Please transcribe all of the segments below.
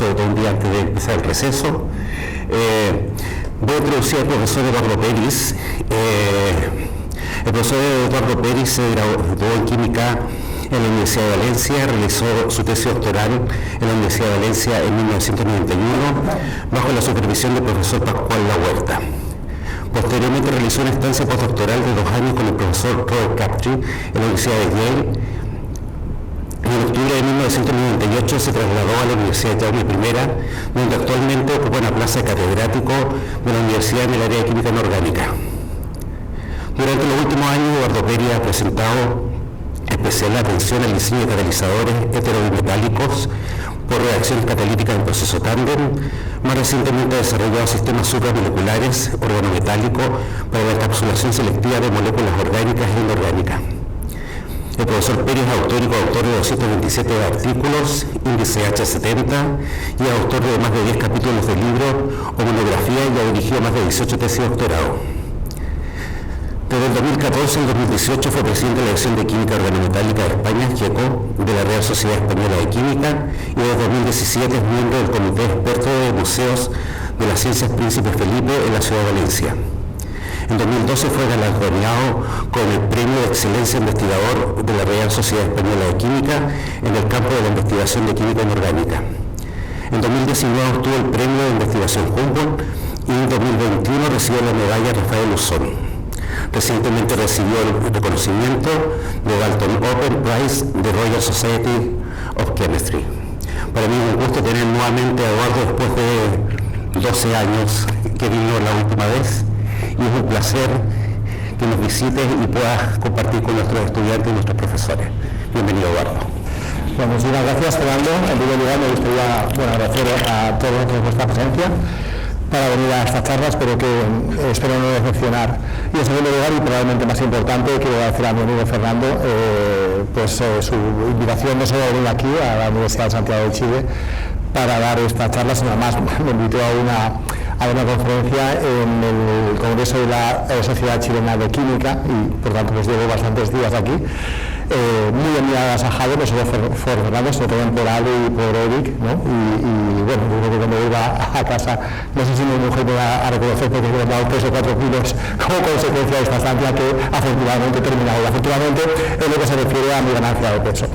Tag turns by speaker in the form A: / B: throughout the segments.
A: sobre todo un día antes de empezar el receso. Voy a introducir al profesor Eduardo Peris. El profesor Eduardo Peris se graduó en Química en la Universidad de Valencia, realizó su tesis doctoral en la Universidad de Valencia en 1991, bajo la supervisión del profesor Pascual La Huerta. Posteriormente realizó una estancia postdoctoral de 2 años con el profesor Robert Crabtree en la Universidad de Yale. En octubre de 1998 se trasladó a la Universidad de Jaume I, donde actualmente ocupa una plaza de catedrático de la universidad en el área de química inorgánica. Durante los últimos años, Eduardo Peris ha presentado especial atención al diseño de catalizadores heterobimetálicos por reacciones catalíticas en proceso tándem. Más recientemente ha desarrollado sistemas supramoleculares organometálicos para la encapsulación selectiva de moléculas orgánicas e inorgánicas. El profesor Peris es autor y coautor de 227 artículos, índice H70, y es autor de más de 10 capítulos de libros o monografías y ha dirigido más de 18 tesis de doctorado. Desde el 2014 al 2018 fue presidente de la Dirección de Química Organometálica de España, GECO, de la Real Sociedad Española de Química, y desde 2017 es miembro del Comité Experto de Museos de las Ciencias Príncipe Felipe en la Ciudad de Valencia. En 2012 fue galardonado con el Premio de Excelencia Investigador de la Real Sociedad Española de Química en el campo de la investigación de química inorgánica. En 2019 obtuvo el Premio de Investigación Humboldt y en 2021 recibió la medalla Rafael Luzón. Recientemente recibió el reconocimiento de Dalton Open Prize de Royal Society of Chemistry. Para mí es un gusto tener nuevamente a Eduardo después de 12 años que vino la última vez, y es un placer que nos visites y puedas compartir con nuestros estudiantes y nuestros profesores. Bienvenido, Eduardo.
B: Bueno, muchísimas gracias, Fernando. En primer lugar, me gustaría agradecer a todos por vuestra presencia para venir a estas charlas, pero que espero no decepcionar. Y en segundo lugar, y probablemente más importante, quiero agradecer a mi amigo Fernando su invitación no solo a venir aquí a la Universidad de Santiago de Chile para dar esta charla, sino además me invitó a una conferencia en el Congreso de la Sociedad Chilena de Química, y por tanto pues llevo bastantes días aquí. Muy agasajado, no solo por Fernando, sino también por Ale y por Eric, ¿no? Y bueno, yo creo que cuando vuelva a casa, no sé si mi mujer me va a reconocer porque me he dado 3 o 4 kilos como consecuencia de esta estancia que afortunadamente he terminado. Y afortunadamente es lo que se refiere a mi ganancia de peso.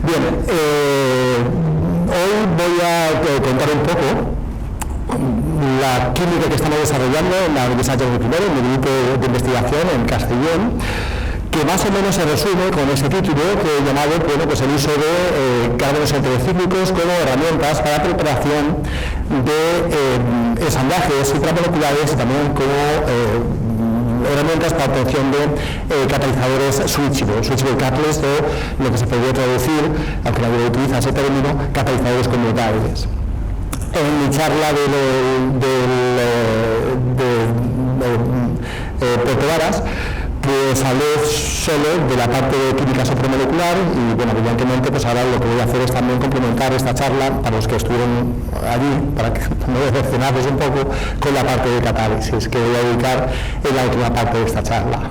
B: Bien, hoy voy a contar un poco la química que estamos desarrollando en la Universidad de Jaume I, en mi grupo de investigación en Castellón, que más o menos se resume con ese título que he llamado el uso de carbonos heterocíclicos como herramientas para preparación de ensamblajes supramoleculares y también como herramientas para obtención de catalizadores switchable catalyst, o lo que se podría traducir, aunque nadie utiliza ese término, catalizadores conmutables. En mi charla Puerto Varas, pues hablé solo de la parte de química supramolecular y, bueno, evidentemente, pues ahora lo que voy a hacer es también complementar esta charla para los que estuvieron allí, para que no decepcionarles un poco con la parte de catálisis que voy a dedicar en la última parte de esta charla.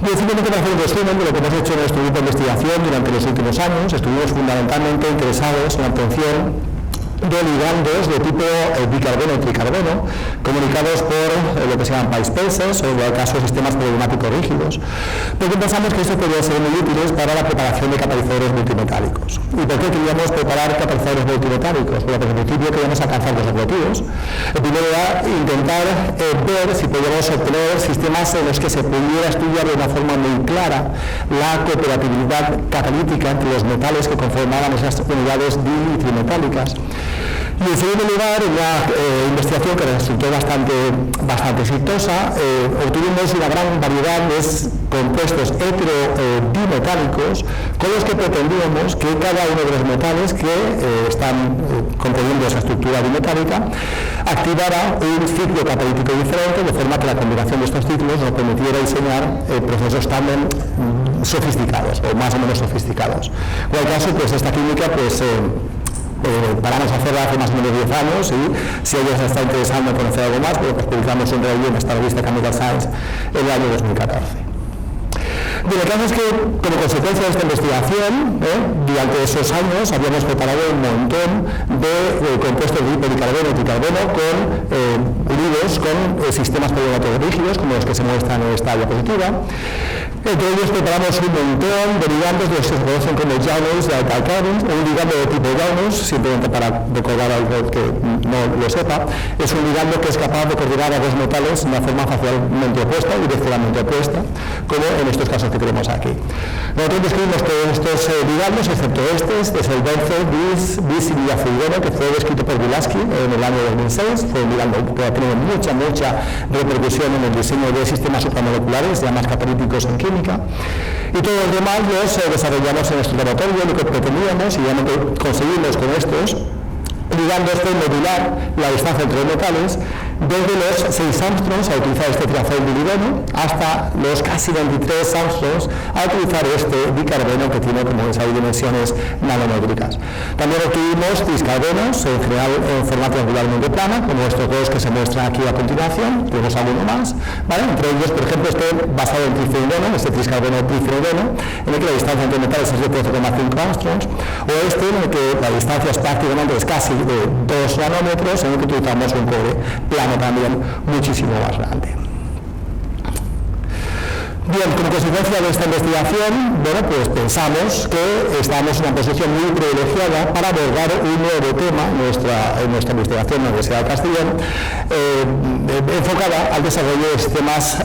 B: Bien, simplemente para hacer un resumen de lo que hemos hecho en nuestro grupo de investigación durante los últimos años. Estuvimos fundamentalmente interesados en la obtención de ligandos de tipo bicarbono y tricarbono, comunicados por lo que se llaman pi spaces, o en el caso sistemas problemáticos rígidos, porque pensamos que estos podrían ser muy útiles para la preparación de catalizadores multimetálicos. ¿Y por qué queríamos preparar catalizadores multimetálicos? Bueno, pues en principio queríamos alcanzar dos objetivos. El primero era intentar ver si podíamos obtener sistemas en los que se pudiera estudiar de una forma muy clara la cooperatividad catalítica entre los metales que conformaban esas unidades di- y trimetálicas. Y en segundo lugar, en una investigación que resultó bastante exitosa, obtuvimos una gran variedad de compuestos hetero-dimetálicos con los que pretendíamos que cada uno de los metales que están componiendo esa estructura dimetálica activara un ciclo catalítico diferente, de forma que la combinación de estos ciclos nos permitiera diseñar procesos también sofisticados, o más o menos sofisticados. En cualquier caso, pues esta química, paramos a hacerla hace más o menos 10 años, y si a ellos les está interesando conocer algo más, pues publicamos un review en esta revista Chemical Science en el año 2014. Bueno, el caso es que, como consecuencia de esta investigación, durante esos años habíamos preparado un montón de compuestos de policarbono y tricarbono unidos con sistemas poligonales rígidos, como los que se muestran en esta diapositiva. Entre ellos preparamos un montón de ligandos de los que se conocen como Janus de alcalcanes, un ligando de tipo Janus, simplemente para recordar algo que no lo sepa, es un ligando que es capaz de coordinar a dos metales de una forma facialmente opuesta y direccionalmente opuesta, como en estos casos que tenemos aquí. Nosotros describimos todos estos ligandos, excepto este es el benzo bis y diafilgono, que fue descrito por Wilaski en el año 2006, fue un ligando que ha tenido mucha repercusión en el diseño de sistemas supramoleculares, ya más catalíticos en química. Y todos los demás los desarrollamos en nuestro laboratorio, lo que pretendíamos y ya lo que conseguimos con estos ligandos fue modular la distancia entre los metales desde los 6 angstroms a utilizar este triazolidiligono hasta los casi 23 angstroms a utilizar este dicarbono que tiene, como veis, dimensiones nanométricas. También obtuvimos triscarbonos, en general en forma triangularmente plana, como estos dos que se muestran aquí a continuación, tenemos alguno más, ¿vale? Entre ellos, por ejemplo, este basado en trifenoideno, este triscarbono trifenoideno, en el que la distancia entre metales es de 12,5 angstroms, o este en el que la distancia es prácticamente casi de 2 nanómetros, en el que utilizamos un cobre plano también muchísimo más grande. Bien, como consecuencia de esta investigación, bueno, pues pensamos que estamos en una posición muy privilegiada para abordar un nuevo tema en nuestra investigación en la Universidad de Castellón, enfocada al desarrollo de sistemas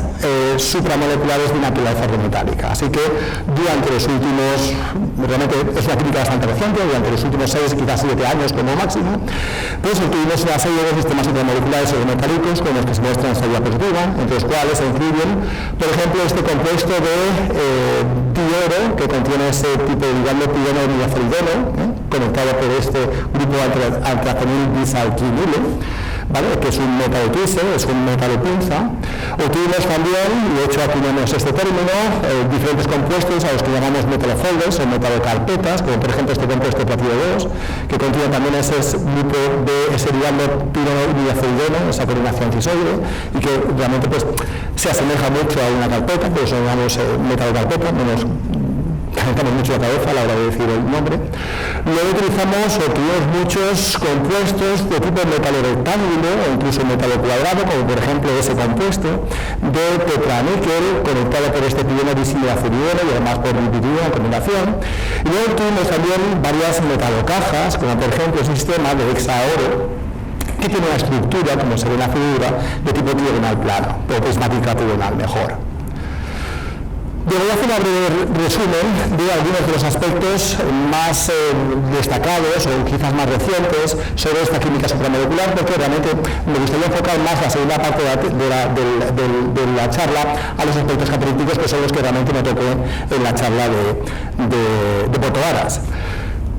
B: supramoleculares de naturaleza organometálica. Así que durante los últimos, realmente es una crítica bastante reciente, durante los últimos 6, quizás 7 años como máximo, pues obtuvimos una serie de sistemas supramoleculares organometálicos con los que se muestra en esta diapositiva, entre los cuales se incluyen, por ejemplo, este compuesto de dioro que contiene ese tipo de ligando pirono diazolideno, conectado por este grupo antracenil bisalquinilo, ¿vale? Que es un metalotwiste, es un metalopinza. Obtuvimos también, y de hecho aquí tenemos este término, diferentes compuestos a los que llamamos metalofolders o metalocarpetas, como por ejemplo este compuesto platino 2, que contiene también ese grupo de ese ligando pirono diazolideno, esa coordinación cisoide, y que realmente pues se asemeja mucho a una carpeta, por eso llamamos metalocarpeta, no nos calentamos mucho la cabeza a la hora de decir el nombre. Luego obtuvimos muchos compuestos de tipo metalorectángulo o incluso metalocuadrado, como por ejemplo ese compuesto de tetraníquel conectado por este pirono disilazurideno y además por lipidina en combinación. Y luego obtuvimos también varias metalocajas, como por ejemplo ese sistema de hexaoro, que tiene una estructura, como se ve en la figura, de tipo trigonal plano, o prismática trigonal mejor. Yo voy a hacer un breve resumen de algunos de los aspectos más destacados o quizás más recientes sobre esta química supramolecular, porque realmente me gustaría enfocar más la segunda parte de la charla a los aspectos catalíticos, que son los que realmente me tocó en la charla de Porto Varas.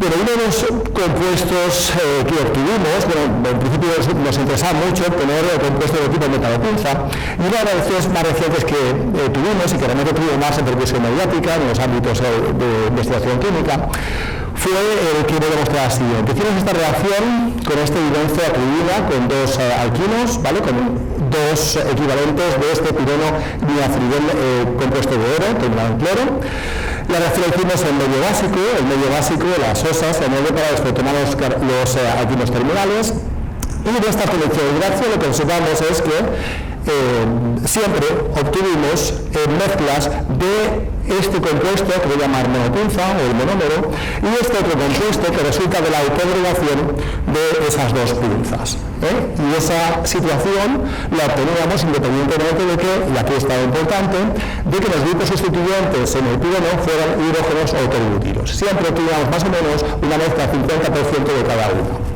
B: Bueno, uno de los compuestos que obtuvimos, en principio nos interesaba mucho obtener compuestos de tipo metalopinza, y una de las veces más recientes que tuvimos y que realmente tuvimos más en repercusión mediática en los ámbitos de investigación química, fue el que voy a mostrar así. Hicimos esta reacción con este dibenzo acribina con dos alquinos, ¿vale? Con dos equivalentes de este pirono diazolidel compuesto de oro, terminado en cloro. La reacción la hicimos en medio básico, las osas, en medio para desprotonar los alquinos terminales. Y de esta colección de reacción lo que observamos es que siempre obtuvimos mezclas de este compuesto que voy a llamar monopinza o el monómero y este otro compuesto que resulta de la autoagregación de esas dos pinzas. Y esa situación la obteníamos independientemente de que, y aquí está lo importante, de que los grupos sustituyentes en el pirono fueran hidrógenos o autoglutiros. Siempre obteníamos más o menos una mezcla 50% de cada uno.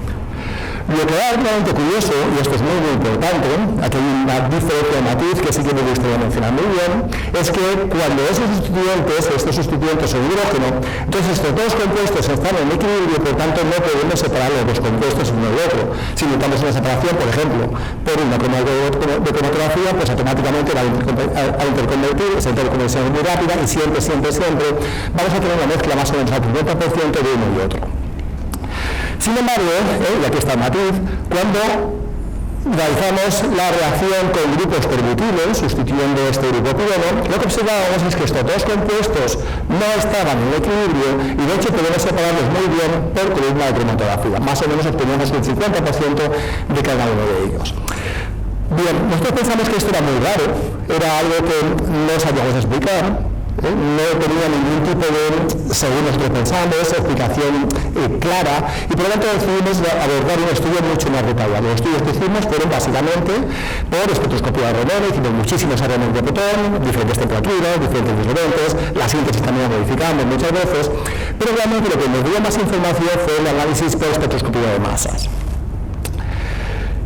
B: Lo que es realmente curioso, y esto es muy importante, aquí hay una diferencia de matiz que sí que me gustaría mencionar muy bien, es que cuando estos sustituyentes son hidrógeno, entonces estos dos compuestos están en equilibrio y por tanto no podemos separar los dos compuestos uno del otro. Si necesitamos una separación, por ejemplo, por una de cromatografía, pues automáticamente al interconvertir, esa interconversión es muy rápida y siempre vamos a tener una mezcla más o menos al 50% de uno y otro. Sin embargo, y aquí está el matiz, cuando realizamos la reacción con grupos perbutilos, sustituyendo este grupo pirono. Lo que observábamos es que estos dos compuestos no estaban en equilibrio y de hecho podemos separarlos muy bien por columna de cromatografía. Más o menos obtenemos un 50% de cada uno de ellos. Bien, nosotros pensamos que esto era muy raro, era algo que no sabíamos explicar. No tenía ningún tipo de, según nosotros pensamos, explicación clara, y por lo tanto decidimos abordar un estudio mucho más detallado. Los estudios que hicimos fueron básicamente por espectroscopía de RNA, hicimos muchísimos RNA de protón, diferentes temperaturas, diferentes disolventes, la síntesis también la modificamos muchas veces, pero realmente lo que nos dio más información fue el análisis por espectroscopía de masas.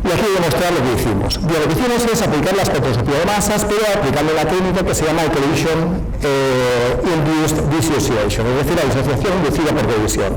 B: Y aquí voy a mostrar lo que hicimos. Bien, lo que hicimos es aplicar la espectroscopía de masas, pero aplicando la técnica que se llama collision induced dissociation, es decir, la disociación inducida por colisión.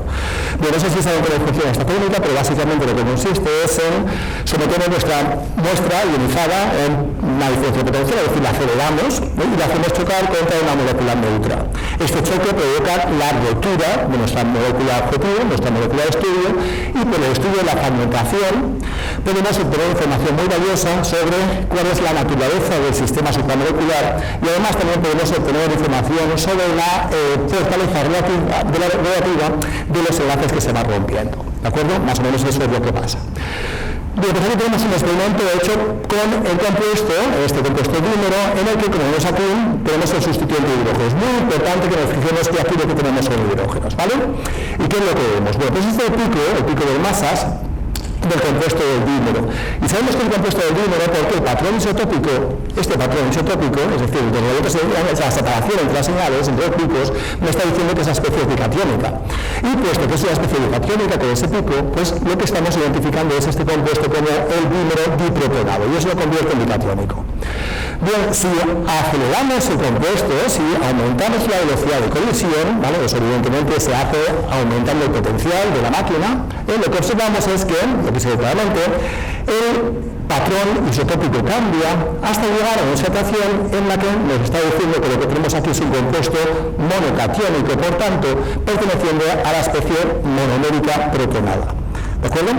B: Bien, no sé si saben cómo funciona esta técnica, pero básicamente lo que consiste es en someter nuestra muestra ionizada en una diferencia potencial, es decir, la aceleramos y la hacemos chocar contra una molécula neutra. Este choque provoca la rotura de nuestra molécula objetivo, nuestra molécula de estudio, y por el estudio de la fragmentación podemos obtener información muy valiosa sobre cuál es la naturaleza del sistema supramolecular, y además también podemos obtener información sobre la fortaleza relativa de los enlaces que se van rompiendo. ¿De acuerdo? Más o menos eso es lo que pasa. Bien, pues aquí tenemos un experimento hecho con el compuesto, este compuesto dímero, en el que, como vemos aquí, tenemos el sustituyente de hidrógenos. Es muy importante que nos fijemos que aquí lo que tenemos son hidrógenos, ¿vale? ¿Y qué es lo que vemos? Bueno, pues este es el pico de masas del compuesto del dímero. Y sabemos que el compuesto del dímero, porque el patrón isotópico, este patrón isotópico, es decir, la separación entre las señales, entre los picos, me está diciendo que es una especie de catiónica. Y puesto que es una especie de catiónica con ese pico, pues lo que estamos identificando es este compuesto como el dímero diprotonado, y eso lo convierte en bicatiónico. Bien, si aceleramos el compuesto, si aumentamos la velocidad de colisión, ¿vale? Eso evidentemente se hace aumentando el potencial de la máquina, lo que observamos es que, lo que se ve claramente, el patrón isotópico cambia hasta llegar a una situación en la que nos está diciendo que lo que tenemos aquí es un compuesto monocatiónico, por tanto, perteneciente a la especie monomérica protonada. ¿De acuerdo?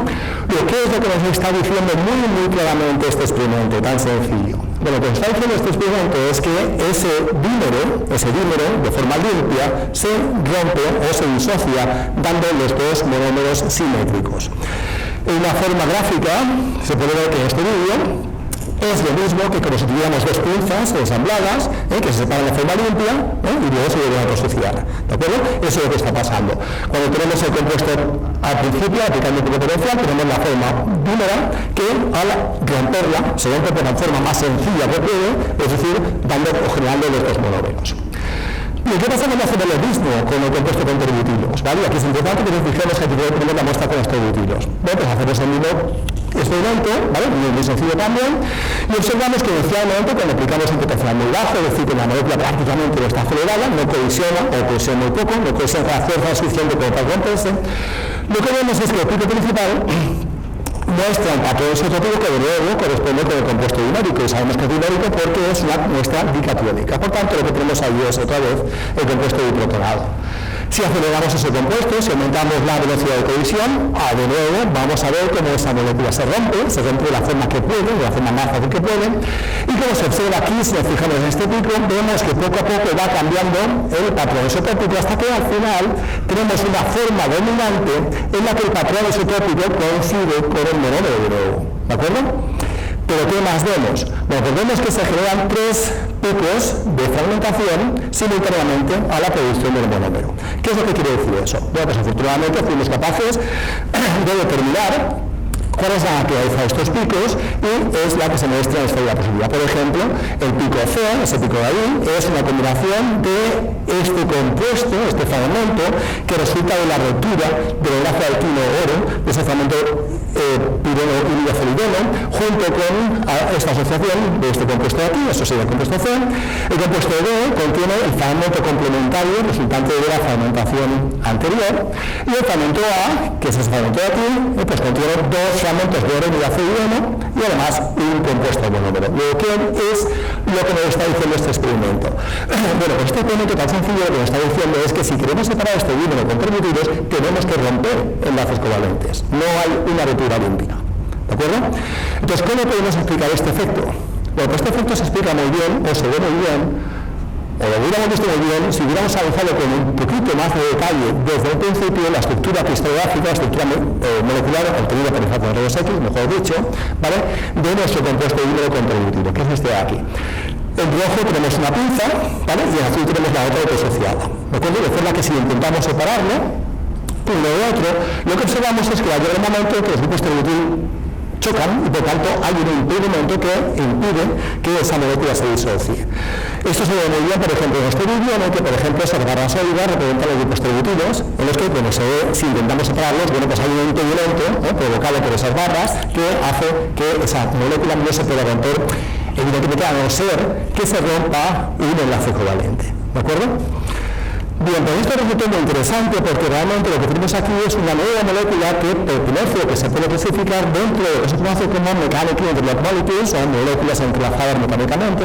B: ¿Qué es lo que nos está diciendo muy claramente este experimento tan sencillo? Bueno, lo que nos está diciendo este experimento es que ese dímero, de forma limpia, se rompe o se disocia dando los dos monómeros simétricos. En una forma gráfica se puede ver que en este vídeo es lo mismo que como si tuviéramos dos pinzas ensambladas que se separan de forma limpia y luego se vuelven a asociar. ¿De acuerdo? Eso es lo que está pasando. Cuando tenemos el compuesto al principio, aplicando el pico potencial, tenemos la forma dímera que al romperla se rompe de la forma más sencilla que puede, es decir, dando o generando los dos monómeros. ¿Y qué pasa cuando hacemos lo mismo con el compuesto con terbutilos? ¿Vale? Aquí es importante que nos fijemos que aquí tenemos la muestra con los terbutilos. Bueno, pues hacemos el mismo experimento, ¿vale? Muy sencillo también, y observamos que inicialmente cuando aplicamos un potencial muy bajo, es decir, que la molécula prácticamente no está acelerada, no colisiona o colisiona muy poco, no colisiona la fuerza suficiente como para romperse, lo que vemos es que el pico principal muestra un patrón isotópico que de nuevo corresponde con el compuesto dinórico, y sabemos que es dinórico porque es una muestra bicatiónica. Por tanto, lo que tenemos ahí es otra vez el compuesto diprotonado. Si aceleramos ese compuesto, si aumentamos la velocidad de colisión, de nuevo vamos a ver cómo esa molécula se rompe de la forma que puede, de la forma más fácil que puede, y como se observa aquí, si nos fijamos en este pico, vemos que poco a poco va cambiando el patrón isotópico hasta que al final tenemos una forma dominante en la que el patrón isotópico coincide con el monómero de nuevo. ¿De acuerdo? ¿Pero qué más vemos? Bueno, pues vemos que se generan tres picos de fragmentación simultáneamente a la producción del monómero. ¿Qué es lo que quiere decir eso? Bueno, pues afortunadamente fuimos capaces de determinar cuál es la naturaleza de estos picos y es la que se muestra en esta diapositiva. Por ejemplo, el pico C, ese pico de ahí, es una combinación de este compuesto, este fragmento, que resulta de la rotura del enlace alquilo-oro, de ese fragmento pirono-ilidofelideno, junto con esta asociación de este compuesto de aquí, eso sería el compuesto C. El compuesto D contiene el fragmento complementario resultante de la fragmentación anterior, y el fragmento A, que es ese fragmento de aquí, pues contiene dos fragmentos de oro y ilidofelideno y además un compuesto monómero. Lo que es lo que nos está diciendo este experimento. Bueno, pues este experimento tan sencillo lo que nos está diciendo es que si queremos separar este dímero con terbutilos, tenemos que romper enlaces covalentes. No hay una rotura limpia. ¿de acuerdo? Entonces, ¿cómo podemos explicar este efecto? Bueno, pues este efecto se explica muy bien, o se ve muy bien, o lo hubiéramos visto muy bien si hubiéramos avanzado con un poquito más de detalle desde el principio la estructura cristalográfica, la estructura molecular obtenida por el factor de rayos X, mejor dicho, ¿vale?, de nuestro compuesto híbrido contributivo, que es este de aquí. En rojo tenemos una pinza, ¿vale?, y en azul tenemos la otra autoasociada, ¿de acuerdo? De forma que si intentamos separarlo uno de otro, lo que observamos es que va a llegar un momento que los grupos tributil chocan y por tanto hay un impedimento que impide que esa molécula se disocie. Esto se ve muy bien, por ejemplo, en este vídeo, en el que, por ejemplo, esas barras sólidas representan los grupos tributilos, en los que, bueno, se ve, si intentamos separarlos, bueno, pues hay un impedimento provocado por esas barras que hace que esa molécula no se pueda romper, evidentemente, a no ser que se rompa un enlace covalente. ¿De acuerdo? Bien, pues esto resulta muy interesante porque realmente lo que tenemos aquí es una nueva molécula que pertenece o que se puede clasificar dentro de lo que se conoce como Mechanical Interlock Molecules, o moléculas entrelazadas mecánicamente,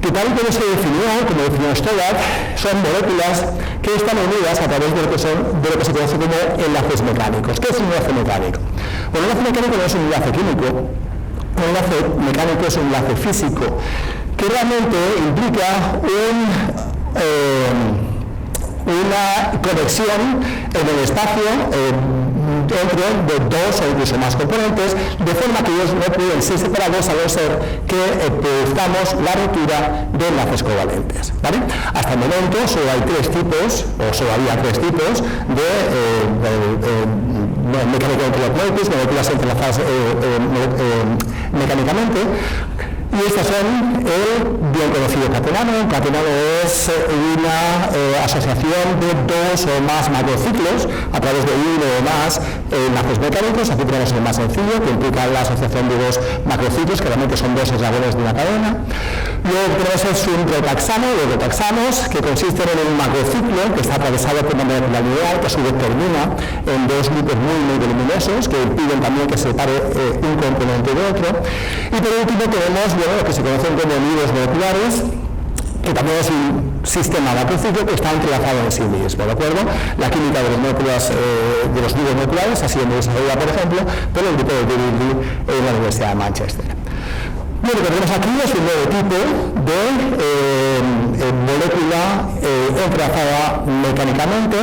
B: que tal y como se definió, como definió Stoddard, son moléculas que están unidas a través de lo que se conoce como enlaces mecánicos. ¿Qué es un enlace mecánico? Bueno, un enlace mecánico no es un enlace químico, un enlace mecánico es un enlace físico, que realmente implica una conexión en el espacio dentro de dos o incluso más componentes, de forma que ellos no pueden ser separados a no ser que produzcamos la ruptura de enlaces covalentes, ¿vale? Hasta el momento solo hay tres tipos, o solo había tres tipos de mecánica de moléculas entrelazadas mecánicamente. Y estas son el bien conocido catenano. Un catenano es una asociación de dos o más macrociclos a través de uno o más enlaces mecánicos. Aquí tenemos el más sencillo, que implica la asociación de dos macrociclos, que realmente son dos eslabones de una cadena. Luego tenemos un rotaxano, los rotaxanos, que consisten en un macrociclo que está atravesado por una molécula lineal, que a su vez termina en dos grupos muy voluminosos, que impiden también que se separe un componente de otro. Y por último tenemos lo que se conocen como nidos moleculares, que también es un sistema macrociclo que está entrelazado en sí mismo, ¿de acuerdo? La química de las moléculas, de los nidos moleculares ha sido muy desarrollada, por ejemplo, por el grupo de David Lee en la Universidad de Manchester. Bueno, lo que tenemos aquí es un nuevo tipo de molécula entrelazada mecánicamente,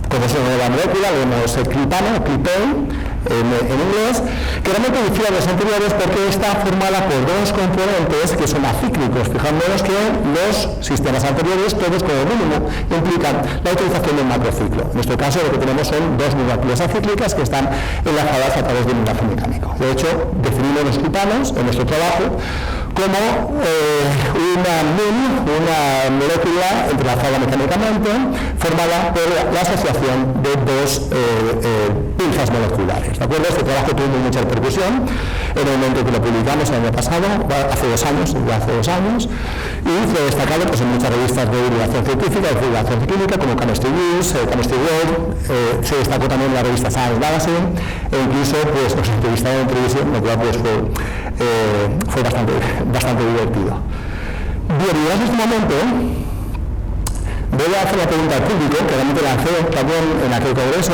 B: como es una nueva molécula, lo vemos clipano, clipane, en inglés, que realmente difiere de los anteriores porque está formada por dos componentes que son acíclicos. Fijándonos que los sistemas anteriores, todos como mínimo, implican la utilización de un macrociclo. En nuestro caso lo que tenemos son dos moléculas acíclicas que están enlazadas a través de un enlace mecánico. De hecho, definimos los clipanos en nuestro trabajo como una molécula entrelazada mecánicamente formada por la asociación de dos pinzas moleculares. ¿De acuerdo? Este trabajo tuvo mucha repercusión en el momento que lo publicamos el año pasado, hace 2 años, y fue destacado pues, en muchas revistas de divulgación científica, de divulgación química, como Chemistry News, Chemistry World, se destacó también en la revista Science Magazine, e incluso pues, nos entrevistaron en televisión, lo cual pues, fue bastante divertido. Bien, y en este momento voy a hacer la pregunta al público, que realmente la lancé también en aquel congreso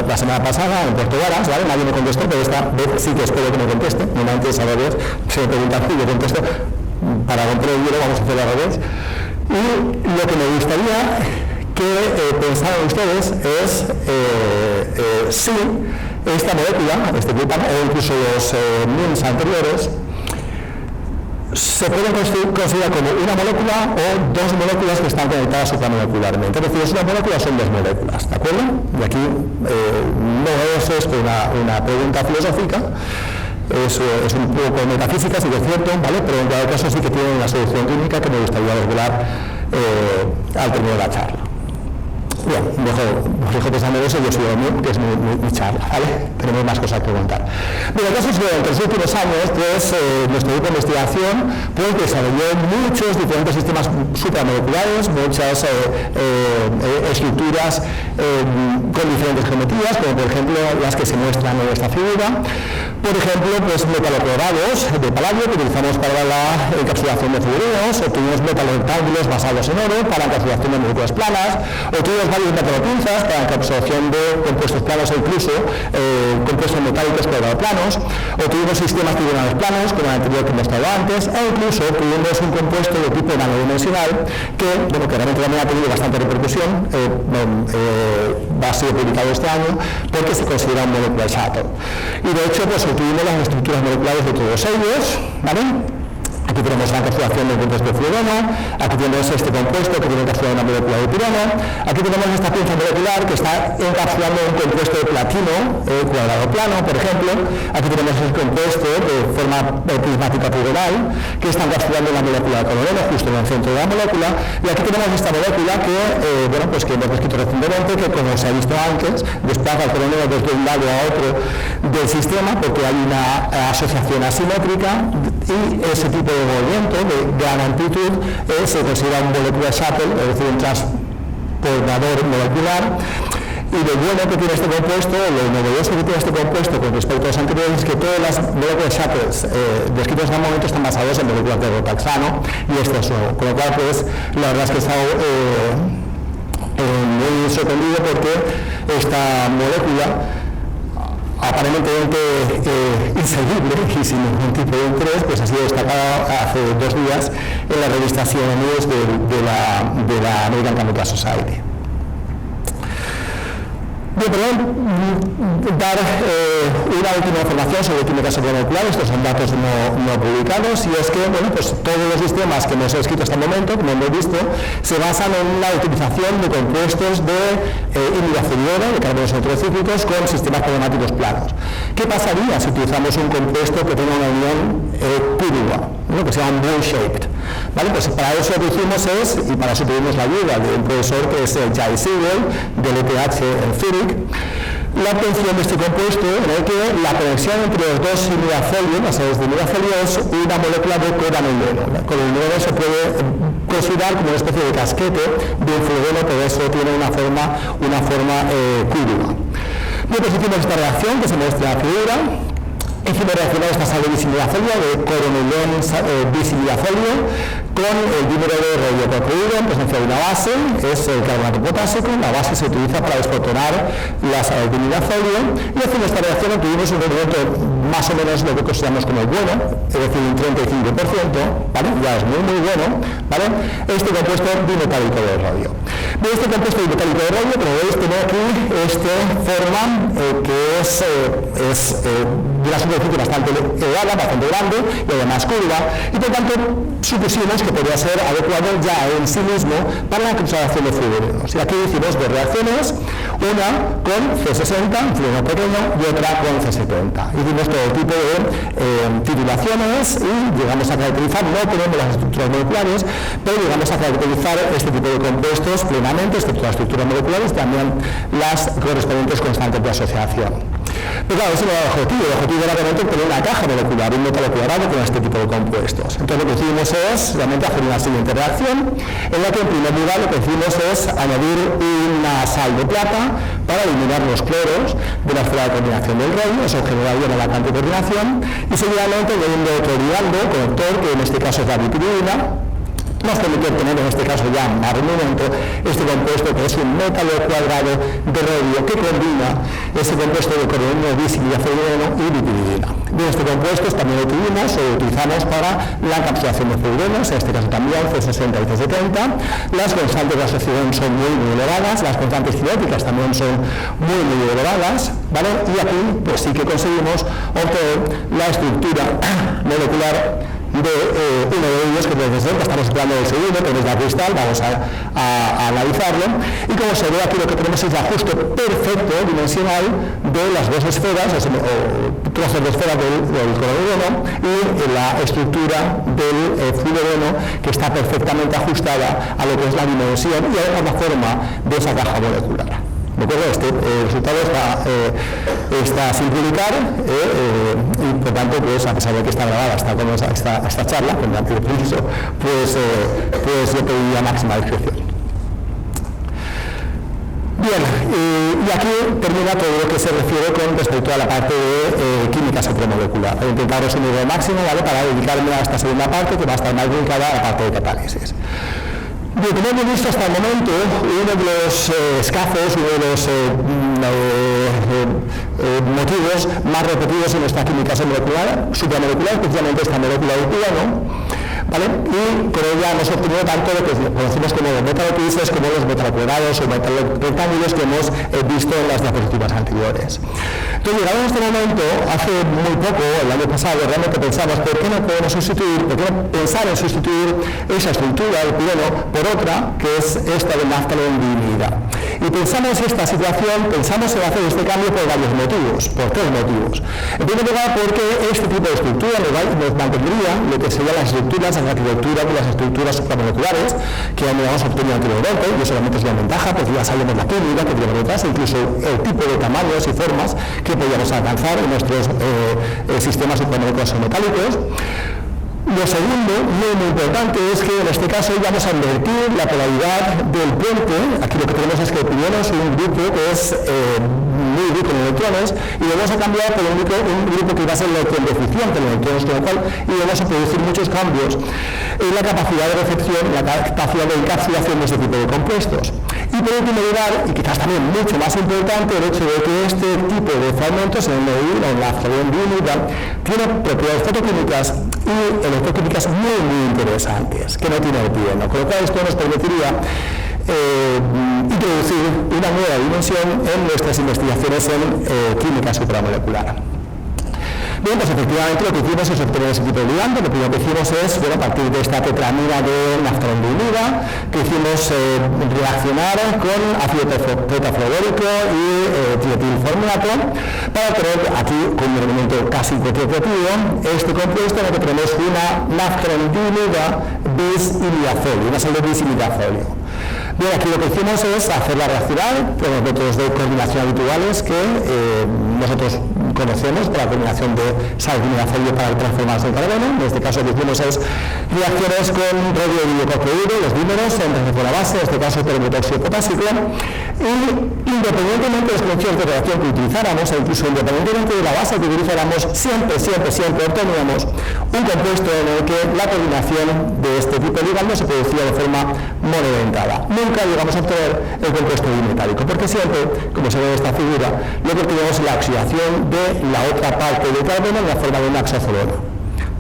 B: la semana pasada en Puerto Varas, ¿vale? Nadie me contestó, pero esta vez sí que espero que me conteste. Normalmente es al revés, se me pregunta y yo contesto. Para romper el hielo vamos a hacer al revés. Y lo que me gustaría que pensaran ustedes es si esta molécula, este glutamato, o incluso los MIMs anteriores, se pueden considerar como una molécula o dos moléculas que están conectadas supramolecularmente. Es decir, es una molécula o son dos moléculas, ¿de acuerdo? Y aquí no es esto una pregunta filosófica, es un poco metafísica, sí que es cierto, ¿vale? Pero en cada caso sí que tiene una solución clínica que me gustaría desvelar al terminar la charla. Bien, os dejo pensando en eso, yo sigo mío, que es mi charla, ¿vale? Tenemos más cosas que contar. Bueno, el caso es que durante los últimos años, pues, nuestro grupo de investigación pues, desarrolló muchos diferentes sistemas supramoleculares, muchas estructuras con diferentes geometrías, como por ejemplo las que se muestran en esta figura. Por ejemplo, pues metaloclorados de paladio que utilizamos para la encapsulación de fluoreos, obtuvimos metaloctángulos basados en oro para encapsulación de moléculas planas, obtuvimos varios metodopinzas para encapsulación de compuestos planos e incluso compuestos metálicos cuadrado-planos, o tuvimos sistemas tridimensionales planos, como el anterior que hemos mostrado antes, e incluso tuvimos un compuesto de tipo nanodimensional que, bueno, que realmente también ha tenido bastante repercusión, va a ser publicado este año, porque se considera un molecular shuttle. Y de hecho, pues obtuvimos las estructuras moleculares de todos ellos, ¿vale? Aquí tenemos la encapsulación del compuesto de fluoreno, aquí tenemos este compuesto que tiene encapsulado una molécula de pirono, aquí tenemos esta pinza molecular que está encapsulando un compuesto de platino cuadrado plano, por ejemplo. Aquí tenemos el compuesto de forma prismática plural que está encapsulando la molécula de cloruro justo en el centro de la molécula, y aquí tenemos esta molécula que, bueno, pues que hemos descrito recientemente, que como se ha visto antes, desplaza el cloruro desde un lado a otro del sistema porque hay una asociación asimétrica, y ese tipo de movimiento de gran amplitud se considera un molecular shuttle, es decir, un transportador molecular. Y lo bueno que tiene este compuesto, lo novedoso que tiene este compuesto con respecto a los anteriores, es que todas las moléculas shuttles descritas hasta el momento están basadas en moléculas de rotaxano, y este es nuevo. Con lo cual, pues, la verdad es que he estado muy sorprendido porque esta molécula, aparentemente inservible y sin ningún tipo de interés, pues ha sido destacada hace 2 días en la revista CNN News de la American Chemical Society. Bien, perdón, dar una última información sobre química supramolecular. Estos son datos no publicados, y es que, bueno, pues todos los sistemas que hemos escrito hasta el momento, como hemos visto, se basan en la utilización de compuestos de imidazoliona, de carbonos neutróciclicos, con sistemas problemáticos planos. ¿Qué pasaría si utilizamos un compuesto que tenga una unión curva, ¿no?, que sea un bowl-shaped? ¿Vale? Pues para eso lo que hicimos es, y para eso tuvimos la ayuda de un profesor que es el Jai Siegel, del ETH en Zurich, la obtención de este compuesto en el que la conexión entre los dos imidazolios, las sedes de imidazolio, es una molécula de coranileno. El coranileno se puede considerar como una especie de casquete de un fluoreno, por eso tiene una forma curva. Bien, pues hicimos esta reacción que se muestra en la figura. Hicimos reaccionar esta sal de bisimidazolio, de coronileno bisimidazolio, con el dímero de radioproteína en presencia de una base, es el carbonato potásico. La base se utiliza para desprotonar la sal de bisimidazolio, y haciendo esta reacción obtuvimos un rendimiento más o menos lo que consideramos como bueno, es decir, un 35%, ¿vale? Ya es muy bueno, ¿vale? Este compuesto dimetálico de rodio. De este compuesto dimetálico de rodio, como veis, tiene aquí esta forma que es de una superficie bastante elevada, bastante grande y además curva, y por tanto supusimos que podría ser adecuado ya en sí mismo para la encapsulación de fluorenos. Y aquí hicimos 2 reacciones, una con C60, un fluoreno pequeño, y otra con C70. Hicimos todo tipo de titulaciones y llegamos a caracterizar, no tenemos las estructuras moleculares, pero llegamos a caracterizar este tipo de compuestos plenamente, excepto las estructuras moleculares, también las correspondientes constantes de asociación. Pero claro, ese no era el objetivo. El objetivo era realmente tener una caja molecular, un metal cuadrado con este tipo de compuestos. Entonces lo que hicimos es realmente hacer una siguiente reacción, en la que en primer lugar lo que hicimos es añadir una sal de plata para eliminar los cloros de la esfera de coordinación del rodio. Eso generaría una vacante de coordinación, y seguidamente añadiendo otro ligando conector, que en este caso es la bipirina, nos permite obtener en este caso ya más rendimiento este compuesto que es un metal cuadrado de rodio que combina ese compuesto de coronileno, bisimidazolio y bipirina. Bien, este compuesto también lo utilizamos para la encapsulación de fluorenos, en este caso también C60 y C70. Las constantes de asociación son muy elevadas, las constantes cinéticas también son muy elevadas, ¿vale? Y aquí pues sí que conseguimos obtener la estructura molecular de uno de ellos, que es el que estamos esperando el segundo, que es la cristal. Vamos a analizarlo, y como se ve aquí lo que tenemos es el ajuste perfecto dimensional de las dos esferas, o trozos de esfera del coronileno, y la estructura del fluoreno, que está perfectamente ajustada a lo que es la dimensión y a la forma de esa caja molecular. ¿De acuerdo? El resultado está sin publicar, y por tanto, pues, a pesar de que está grabada esta charla, con el anterior pues yo pediría máxima discreción. Bien, y aquí termina todo lo que se refiere con respecto a la parte de química supramolecular. Voy a intentar resumirlo al máximo, ¿vale?, para dedicarme a esta segunda parte, que va a estar más dedicada a la parte de catálisis. Bien, como hemos visto hasta el momento, uno de los escazos, uno de los motivos más repetidos en nuestra química supramolecular, especialmente esta molécula de purano, ¿vale? Y con ella hemos obtenido tanto lo que conocemos como los beta-lactoíces como los beta-cuadrados o beta-rectángulos que hemos visto en las diapositivas anteriores. Entonces, llegado a este momento, hace muy poco, el año pasado, realmente pensamos, ¿por qué no podemos sustituir, por qué no pensar en sustituir esa estructura del purano por otra, que es esta de naftalondiimida? Y pensamos esta situación, pensamos en hacer este cambio por varios motivos, por tres motivos. En primer lugar, porque este tipo de estructura nos mantendría lo que serían las estructuras en la arquitectura de las estructuras supramoleculares que habíamos obtenido anteriormente, y eso realmente es una ventaja, porque ya sabemos la química que tenemos detrás, incluso el tipo de tamaños y formas que podíamos alcanzar en nuestros sistemas supramoleculares metálicos. Lo segundo, muy importante, es que en este caso vamos a invertir la polaridad del puente. Aquí lo que tenemos es que el purano es un grupo que es muy rico en electrones y lo vamos a cambiar por un grupo que va a ser electrón deficiente en electrones, con lo cual vamos a producir muchos cambios en la capacidad de recepción, la capacidad de encapsulación de este tipo de compuestos. Y por último lugar, y quizás también mucho más importante, el hecho de que este tipo de fragmentos, en el NEI, en la naftalondiimida, tiene propiedades fotoquímicas y electroquímicas muy interesantes, que no tiene el purano, con lo cual esto nos permitiría introducir una nueva dimensión en nuestras investigaciones en química supramolecular. Bien, pues efectivamente lo que hicimos es obtener ese tipo de ligando. Lo primero que hicimos es, bueno, a partir de esta tetramina de naftalondiimida, que hicimos reaccionar con ácido tetafluorólico y trietilforminato para obtener aquí, con un elemento casi tetrativo, este compuesto en el que tenemos una naftalondiimida bis iliazolio, una sal de bis iliazolio. Bien, aquí lo que hicimos es hacerla reaccionar con los métodos de coordinación habituales que nosotros conocemos para la combinación de sal de iliazolio para transformarse en carbono. En este caso lo que hicimos es reacciones con radioiodocloruro, los dímeros, en receptor a base, en este caso perometóxido potásico, y independientemente de las condiciones de reacción que utilizáramos, e incluso independientemente de la base que utilizáramos, siempre obteníamos un compuesto en el que la coordinación de este tipo de ligando se producía de forma monodentada. Nunca llegamos a obtener el compuesto dimetálico, porque siempre, como se ve en esta figura, lo que obtenemos es la oxidación de la otra parte del carbono en la forma de una hexazoona.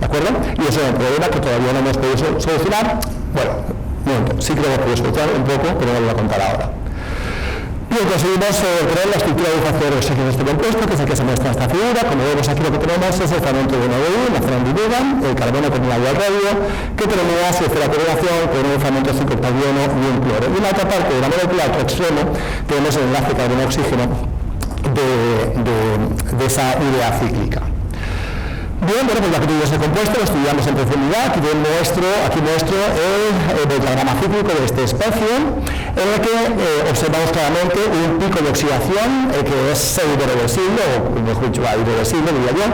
B: ¿De acuerdo? Y eso es un problema que todavía no hemos podido solucionar. Bueno, un momento, sí que lo hemos podido solucionar un poco, pero no lo voy a contar ahora. Bien, conseguimos obtener la estructura de factor de oxígeno de este compuesto, que es el que se muestra en esta figura. Como vemos aquí, lo que tenemos es el fragmento de NODI, la naftalondiimida, el carbono combinado al radio, que termina su esfera de correlación con un fragmento de ciclopentadieno y un cloro. Y en la otra parte de la molécula, al otro extremo, tenemos el enlace carbono-oxígeno de esa idea cíclica. Bien, bueno, pues ya que tuvimos el compuesto, lo estudiamos en profundidad. Aquí muestro el diagrama cíclico de esta especie, en el que observamos claramente un pico de oxidación que es pseudo-reversible, o mejor dicho, irreversible, diría yo,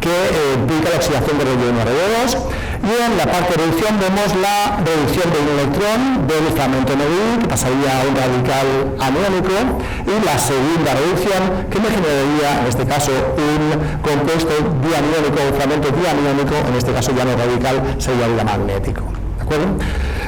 B: que implica la oxidación del relleno R2. Y en la parte de reducción vemos la reducción de un electrón del fragmento NODI, que pasaría a un radical aniónico, y la segunda reducción, que me generaría, en este caso, un compuesto dianiónico, un fragmento dianiónico, en este caso ya no radical, sería el magnético. ¿De acuerdo?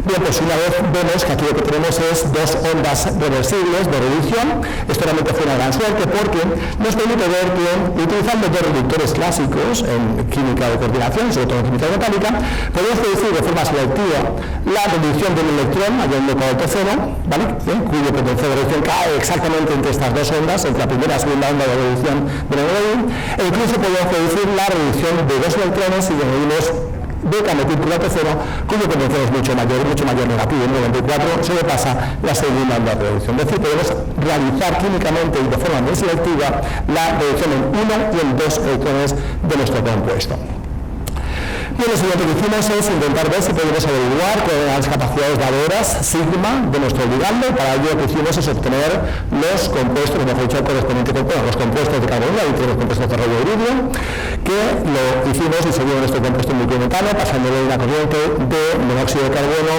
B: Bien, pues una vez vemos que aquí lo que tenemos es dos ondas reversibles de reducción. Esto realmente fue una gran suerte porque nos permite ver que utilizando dos reductores clásicos en química de coordinación, sobre todo en química metálica, podemos producir de forma selectiva la reducción de un electrón hallando cobalto cero, ¿vale? Cuyo potencial de reducción cae exactamente entre estas dos ondas, entre la primera y segunda onda de reducción de la NODI, e incluso podemos producir la reducción de dos electrones y añadimos beta-metilculato cero, cuyo potencial es mucho mayor negativo, en 94 sobrepasa la segunda onda de reducción. Es decir, podemos realizar químicamente y de forma muy selectiva la reducción en 1 y en 2 electrones de nuestro compuesto. Bien, lo siguiente que hicimos es intentar ver si podemos averiguar cuáles eran las capacidades dadoras sigma de nuestro ligando. Para ello lo que hicimos es obtener los compuestos, como he dicho, correspondientes con los compuestos de carbono y los compuestos de radioiodidio, que lo hicimos disolviendo nuestro compuesto en metano, pasándole una corriente de monóxido de carbono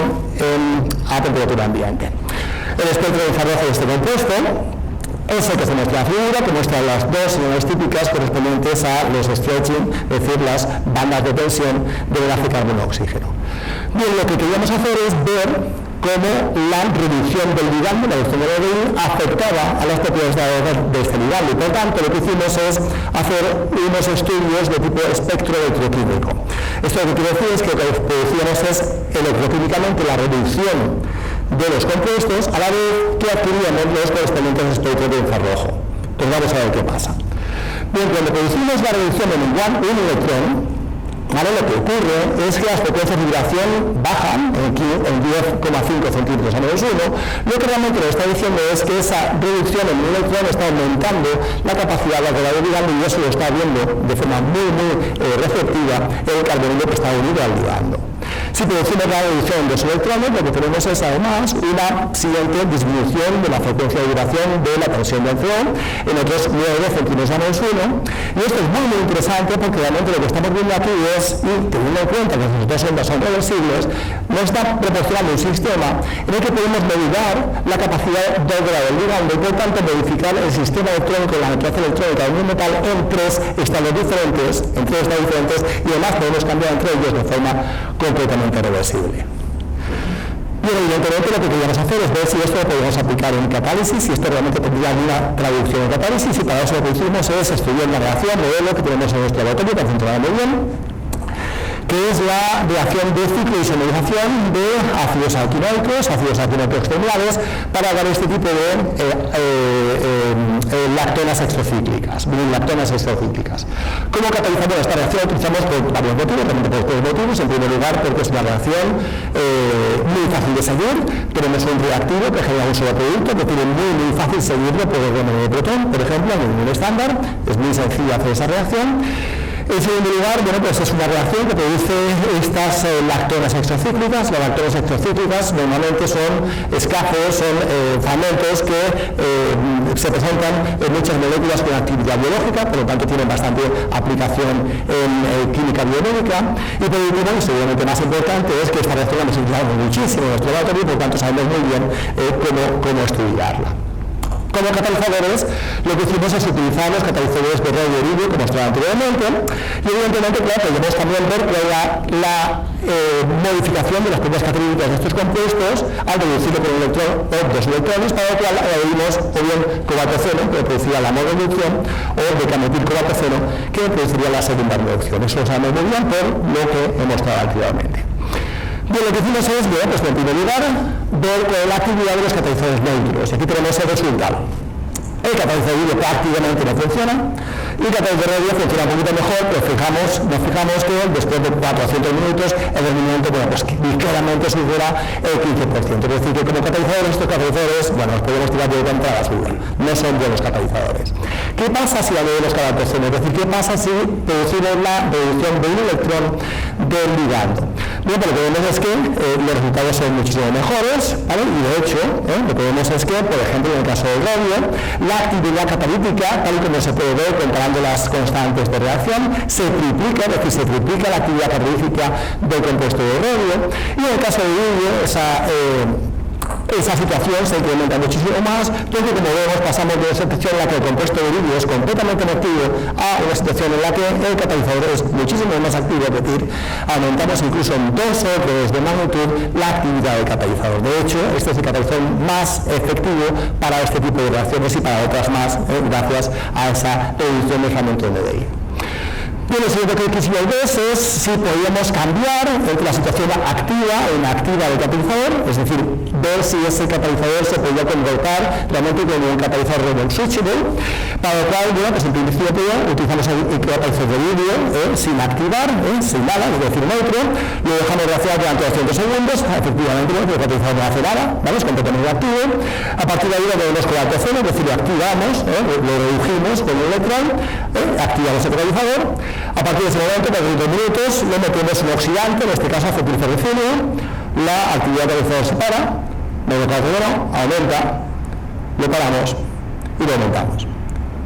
B: a temperatura ambiente. El espectro de infrarrojo de este compuesto es el que se muestra en la figura, que muestra las dos señales típicas correspondientes a los stretching, es decir, las bandas de tensión del enlace carbono-oxígeno. Bien, lo que queríamos hacer es ver cómo la reducción del ligando, la reducción del LDI, afectaba a las propiedades de este ligando. Y por tanto, lo que hicimos es hacer unos estudios de tipo espectro electroquímico. Esto lo que quiere decir es que lo que producíamos es electroquímicamente la reducción de los compuestos a la vez que adquiríamos los correspondientes espectros de infrarrojo. Entonces vamos a ver qué pasa. Bien, cuando producimos la reducción en un electrón, ¿vale? Lo que ocurre es que las frecuencias de vibración bajan en 10,5 centímetros a menos 1. Lo que realmente lo está diciendo es que esa reducción en un electrón está aumentando la capacidad de la ligando, y eso lo está viendo de forma muy receptiva el carbonilo que está unido al ligando. Si producimos la reducción de los electrones, lo que tenemos es además una siguiente disminución de la frecuencia de vibración de la tensión del neón en otros 9 centímetros a menos 1. Y esto es muy interesante porque realmente lo que estamos viendo aquí es, y teniendo en cuenta que las dos ondas son reversibles, nos está proporcionando un sistema en el que podemos mediar la capacidad de obra del ligando y por tanto modificar el sistema electrónico, la naturaleza electrónica de un metal en tres estados diferentes, y además podemos cambiar entre ellos de forma completamente reversible. Y evidentemente lo que queríamos hacer es ver si esto lo podemos aplicar en catálisis, si esto realmente tendría alguna traducción en catálisis, y para eso lo que hicimos es estudiar la reacción modelo que tenemos en nuestro laboratorio, que funciona muy bien, que es la reacción de ciclo y isomerización de ácidos alquinoicos terminales, para dar este tipo de lactonas extracíclicas, lactonas extracíclicas. Como catalizador de esta reacción utilizamos por varios motivos, realmente por tres motivos. En primer lugar, porque es una reacción muy fácil de seguir. Tenemos un reactivo que genera un solo producto, que tiene muy fácil seguirlo por el orden de protón, por ejemplo, en un estándar. Es muy sencillo hacer esa reacción. En segundo lugar, bueno, pues es una reacción que produce estas lactonas extracíclicas. Las lactonas extracíclicas normalmente son escafos, son fragmentos que se presentan en muchas moléculas con actividad biológica, por lo tanto tienen bastante aplicación en química biomédica. Y por último, y seguramente más importante, es que esta reacción la hemos estudiado muchísimo en nuestro laboratorio y por lo tanto sabemos muy bien cómo estudiarla. Como catalizadores, lo que hicimos es utilizar los catalizadores de radio y iridio, como mostraba anteriormente, y evidentemente, claro, podemos también ver la modificación de las propiedades catalíticas de estos compuestos al reducirlo por un electrón o dos electrones, para lo cual añadimos o bien cobaltoceno, que produciría la monoreducción, o decametilcobaltoceno, que produciría la segunda reducción. Eso lo sabemos muy bien por lo que he mostrado anteriormente. Bien, lo que hicimos es, bueno, pues en primer lugar, ver cuál es la actividad de los catalizadores neutros. Y aquí tenemos el resultado. El catalizador de iridio prácticamente no funciona, y el catalizador de radio funciona un poquito mejor, pero nos fijamos que después de 400 minutos el rendimiento, bueno, pues claramente supera el 15%. Es decir, que como catalizadores, estos catalizadores, bueno, los podemos tirar de contra la basura. No son buenos catalizadores. ¿Qué pasa si añadimos cobaltoceno? Es decir, ¿qué pasa si producimos la reducción de un electrón del ligando? Bien, pues lo que vemos es que los resultados son muchísimo mejores, ¿vale? Y de hecho, lo que vemos es que, por ejemplo, en el caso del radio, la actividad catalítica, tal y como se puede ver comparando las constantes de reacción, se triplica, es decir, se triplica la actividad catalítica del compuesto de radio, y en el caso del iridio, esa situación se incrementa muchísimo más, porque como vemos pasamos de una situación en la que el compuesto de iridio es completamente inactivo a una situación en la que el catalizador es muchísimo más activo, es decir, aumentamos incluso en 2 órdenes de magnitud la actividad del catalizador. De hecho, este es el catalizador más efectivo para este tipo de reacciones y para otras más, gracias a esa reducción del fragmento de LDI. Bien, lo siguiente que quisimos ver es si podíamos cambiar entre la situación activa e inactiva del catalizador, es decir, ver si ese catalizador se podía convertir realmente como un catalizador redox switchable, para lo cual, bueno, pues en principio utilizamos el catalizador de iridio sin activar, sin nada, es decir, neutro, lo dejamos vaciar durante 200 segundos, efectivamente el catalizador no hace nada, ¿vale? Es completamente activo. A partir de ahí lo tenemos cobaltoceno, es decir, lo activamos, lo redujimos con un electrón, activamos el catalizador. A partir de ese momento, por 20 minutos, le metemos un oxidante, en este caso acetilferricilio, la actividad del catalizador se para, el catalizador aumenta, lo paramos y lo aumentamos.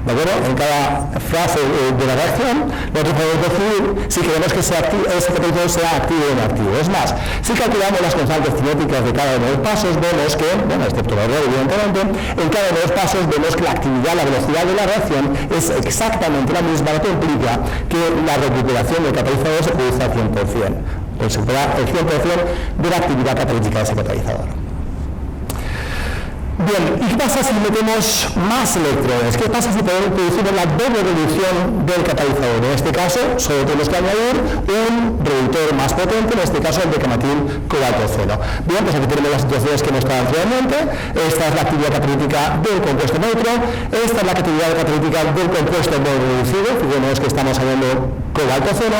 B: ¿De acuerdo? En cada fase de la reacción, nosotros podemos decidir si queremos que ese catalizador sea activo o inactivo. Es más, si calculamos las constantes cinéticas de cada uno de los pasos, vemos que, bueno, excepto la red, evidentemente, en cada uno de los pasos vemos que la actividad, la velocidad de la reacción es exactamente la misma, lo que implica que la recuperación del catalizador se produce al 100%, o supera el 100% de la actividad catalítica de ese catalizador. Bien, ¿y qué pasa si metemos más electrones? ¿Qué pasa si producimos la doble reducción del catalizador? En este caso, solo tenemos que añadir un reductor más potente, en este caso el decametil cobalto 0. Bien, pues aquí tenemos las situaciones que hemos estado anteriormente. Esta es la actividad catalítica del compuesto neutro, esta es la actividad catalítica del compuesto no reducido, fijemos que estamos hablando cobalto 0,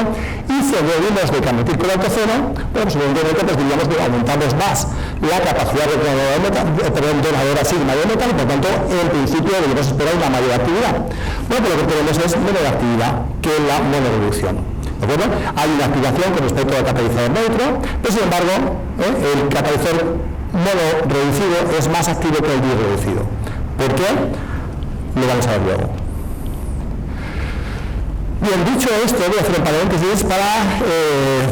B: y si añadimos decametil cobalto 0, bueno, pues evidentemente pues diríamos que aumentamos más la capacidad donadora sigma de metal, y por tanto, en principio debemos esperar una mayor actividad. Bueno, pues lo que tenemos es menor actividad que la monoreducción. ¿De acuerdo? Hay una activación con respecto al catalizador neutro, pero sin embargo, el catalizador monoreducido es más activo que el birreducido. ¿Por qué? Lo vamos a ver luego. Bien, dicho esto, voy a hacer un paréntesis para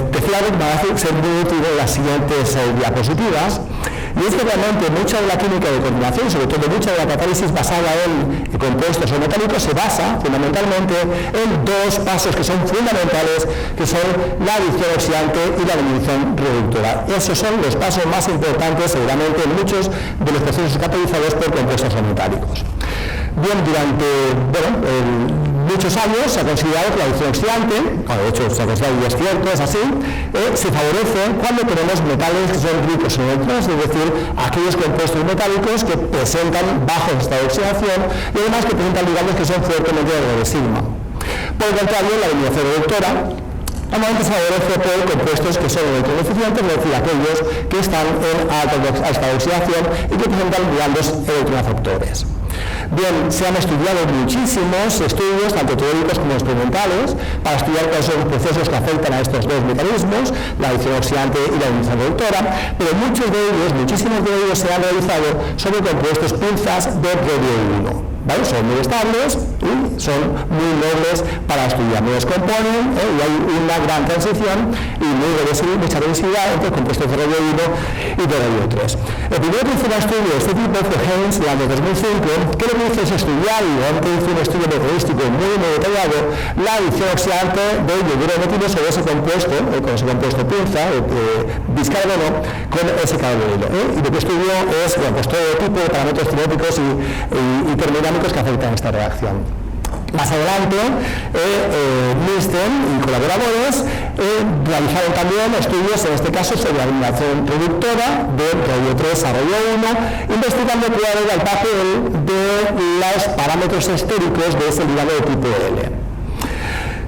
B: decir algo que me va a ser muy útil en las siguientes diapositivas. Y es que realmente mucha de la química de combinación, sobre todo mucha de la catálisis basada en compuestos o metálicos, se basa fundamentalmente en dos pasos que son fundamentales, que son la adición oxidante y la eliminación reductora. Esos son los pasos más importantes seguramente en muchos de los procesos catalizados por compuestos o metálicos. Bien, durante muchos años se ha considerado que la adición oxidante, de hecho se ha considerado y es cierto, es así, se favorece cuando tenemos metales que son ricos en electrones, es decir, aquellos compuestos metálicos que presentan bajo estado de oxidación y además que presentan ligandos que son fuertemente de doble sigma. Por el contrario, la eliminación reductora normalmente se favorece por compuestos que son electroneficientes, es decir, aquellos que están en alto estado de oxidación y que presentan ligandos electroneaceptores. Bien, se han estudiado muchísimos estudios, tanto teóricos como experimentales, para estudiar cuáles son los procesos que afectan a estos dos mecanismos, la adición oxidante y la eliminación reductora, pero muchísimos de ellos se han realizado sobre compuestos pinzas de rodio 1. ¿Vale? Son muy estables y son muy nobles para estudiar. No descomponen y hay una gran transición y mucha reversibilidad entre compuestos de rodio 1 y de rodio 3. El primero que hizo un estudio de este tipo fue Haynes en el año 2005, que lo que hizo es estudiar, y antes hizo un estudio meteorístico muy detallado, la adición oxidante de yoduro de metilo sobre ese compuesto, con ese compuesto pinza, biscarbono, con ese carbono. Y lo que estudió es pues, todo tipo de parámetros cinéticos y termodinámicos que afectan esta reacción. Más adelante, Milsten y colaboradores realizaron también estudios, en este caso sobre la eliminación reductora de rodio 3 a rodio 1, investigando cuál era el papel de los parámetros estéricos de ese ligando de tipo L.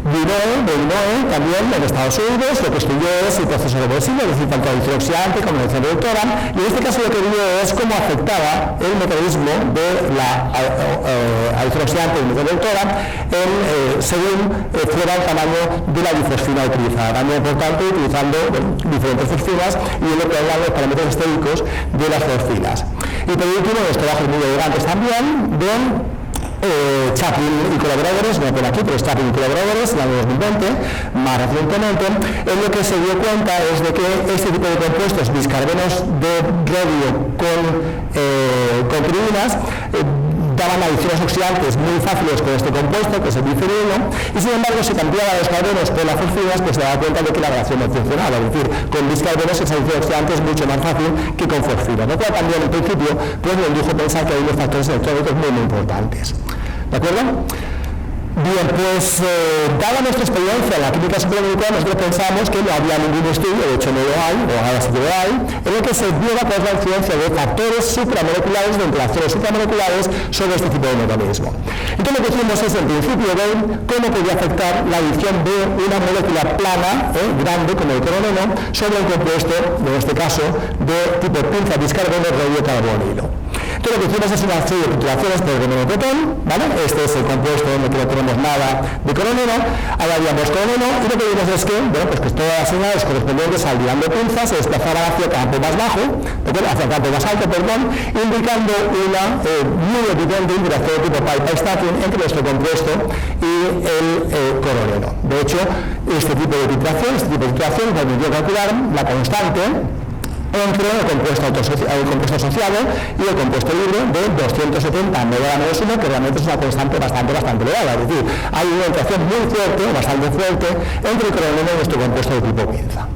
B: Vinoe, también en Estados Unidos, lo que estudió es el proceso reversible, es decir, tanto la adición oxidante como la adición reductora, y en este caso lo que vio es cómo afectaba el mecanismo de la adición oxidante y la adición reductora según fuera el tamaño de la difosfina utilizada. También importante utilizando diferentes fosfinas y en lo que hablan los parámetros estéricos de las fosfinas. Y por último, los trabajos muy elegantes también de Chaplin y colaboradores, no por aquí, pero Chaplin y colaboradores, en el año 2020, más recientemente, en lo que se dio cuenta es de que este tipo de compuestos, biscarbonos de rodio con piridinas, daban adiciones oxidantes muy fáciles con este compuesto, que es el bifenilo, y sin embargo, si cambiaba los carbonos por las fosfinas, pues se daba cuenta de que la reacción no funcionaba, es decir, con biscarbonos esa adición oxidante es mucho más fácil que con fosfinas, lo cual también en principio pues me indujo a pensar que hay unos factores electrónicos muy importantes. ¿De acuerdo? Bien, pues dada nuestra experiencia en la química supramolecular, nosotros pensamos que no había ningún estudio, de hecho no lo hay, o ahora sí que lo hay, en el que se viera cuál es la influencia de factores supramoleculares, de interacciones supramoleculares sobre este tipo de mecanismo. Entonces lo que hicimos es en principio ver cómo podía afectar la adición de una molécula plana, grande, como el coroneno, sobre un compuesto, en este caso, de tipo pinza biscarbono radiocarbonilo. Entonces lo que hicimos es una serie de titulaciones por monoprotón, ¿vale? Este es el compuesto donde no tenemos nada de coroneno, añadíamos coroneno y lo que vimos es que, bueno, pues que todas las señales correspondientes al ligando de pinza se desplazaban hacia el campo más bajo, hacia el campo más alto, perdón, indicando una muy evidente interacción de tipo pi-pi-statin entre nuestro compuesto y el coroneno. De hecho, este tipo de titulación permitió calcular la constante entre el compuesto asociado y el compuesto libre de 270 mg-1, que realmente es una constante bastante elevada. Es decir, hay una interacción muy fuerte, bastante fuerte, entre el coroneno y nuestro compuesto de tipo pinza.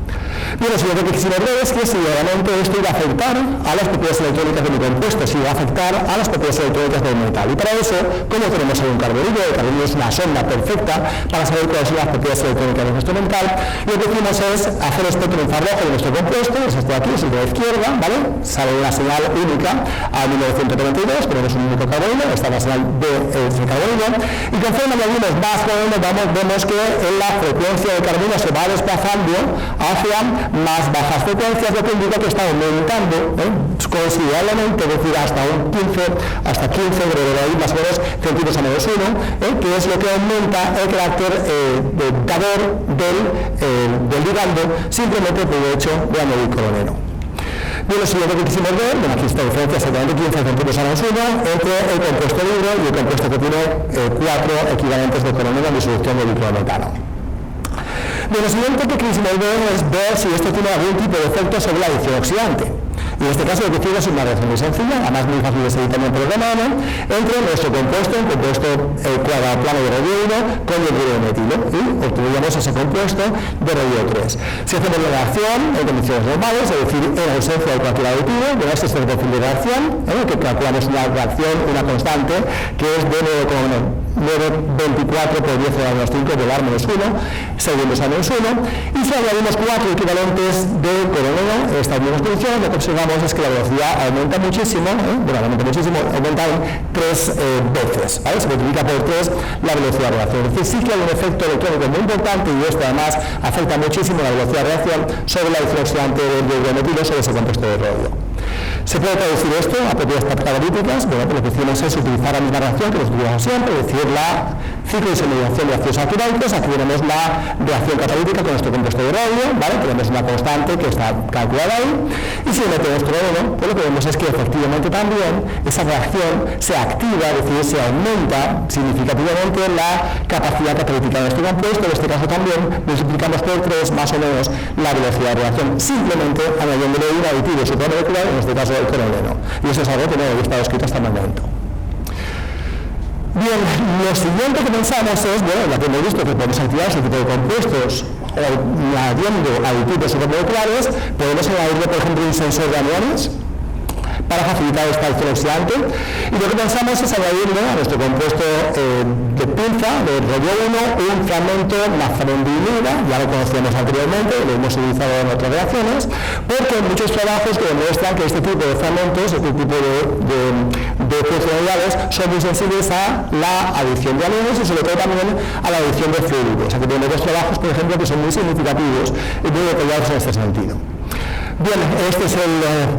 B: Bien, lo siguiente que quisimos ver es que si realmente esto iba a afectar a las propiedades electrónicas de mi compuesto, si iba a afectar a las propiedades electrónicas del metal. Y para eso, como tenemos ahí un carbonillo, el carbonillo es una sonda perfecta para saber cuáles son las propiedades electrónicas de nuestro metal, lo que hicimos es hacer espectro infrarrojo de nuestro compuesto, es este de aquí, es el de la izquierda, ¿vale? Sale una señal única a 1932, tenemos un único carbonillo, esta es la señal de ese carbonillo, y conforme añadimos más carbonillo, vemos que la frecuencia del carbonillo se va desplazando hacia más bajas frecuencias, lo que indica que está aumentando considerablemente, es decir, hasta 15 de ahí más o menos centímetros a menos 1, que es lo que aumenta el carácter dador del ligando simplemente por el hecho de añadir cloruro. Bien, lo siguiente que quisimos ver, bueno, aquí está la diferencia exactamente 15 centímetros a menos 1 entre el compuesto negro y el compuesto que tiene 4 equivalentes de cloruro en disolución de dicrometano. Bien, lo siguiente que quisimos ver es ver si esto tiene algún tipo de efecto sobre la adición oxidante. Y en este caso lo que hicimos es una reacción muy sencilla, además muy fácil de seguir también programada, entre nuestro compuesto, el compuesto cuadraplano de radio 1 con el hidrógeno de metilo, y obtuvimos ese compuesto de radio 3. Si hacemos la reacción en condiciones normales, es decir, en ausencia de cualquier aditivo, verás este es el perfil de reacción, que calculamos una reacción, una constante, que es de 9,24 por 10 a la menos 5 de menos 1, segundos a menos 1, y si añadimos 4 equivalentes de cloruro en estas mismas condiciones, lo que observamos es que la velocidad aumenta muchísimo, aumenta en 3 veces, ¿vale? Se multiplica por 3 la velocidad de reacción. Es decir, sí que hay un efecto electrónico muy importante y esto además afecta muchísimo la velocidad de reacción sobre la adición oxidante del dioxometilo sobre ese compuesto de rodio. ¿Se puede traducir esto a propiedades catalíticas? Bueno, pues lo que hicimos es utilizar la misma reacción que nos utilizamos siempre, es decir, la ciclo de diseminación de ácidos alquilaicos. Aquí tenemos la reacción catalítica con nuestro compuesto de rodio, ¿vale? Tenemos una constante que está calculada ahí, y si le metemos cloruro, pues lo que vemos es que efectivamente también esa reacción se activa, es decir, se aumenta significativamente la capacidad catalítica de nuestro compuesto. En este caso también multiplicamos por 3 más o menos la velocidad de reacción, simplemente añadiéndole un aditivo supramolecular, en este caso el cloruro. Y eso es algo que no había estado escrito hasta el momento. Bien, lo siguiente que pensamos es, bueno, ya que hemos visto que podemos activar ese tipo de compuestos añadiendo aditivos supramoleculares, podemos añadirle, por ejemplo, un sensor de aniones para facilitar esta acción oxidante, y lo que pensamos es añadirle a nuestro compuesto de pinza, de rollo 1, un fragmento naftalendinida, ya lo conocíamos anteriormente, lo hemos utilizado en otras reacciones, porque hay muchos trabajos que demuestran que este tipo de fragmentos, este tipo de funcionalidades son muy sensibles a la adición de aniones y sobre todo también a la adición de fluidos. Aquí tenemos dos trabajos, por ejemplo, que son muy significativos y muy detallados en este sentido. Bien, este es el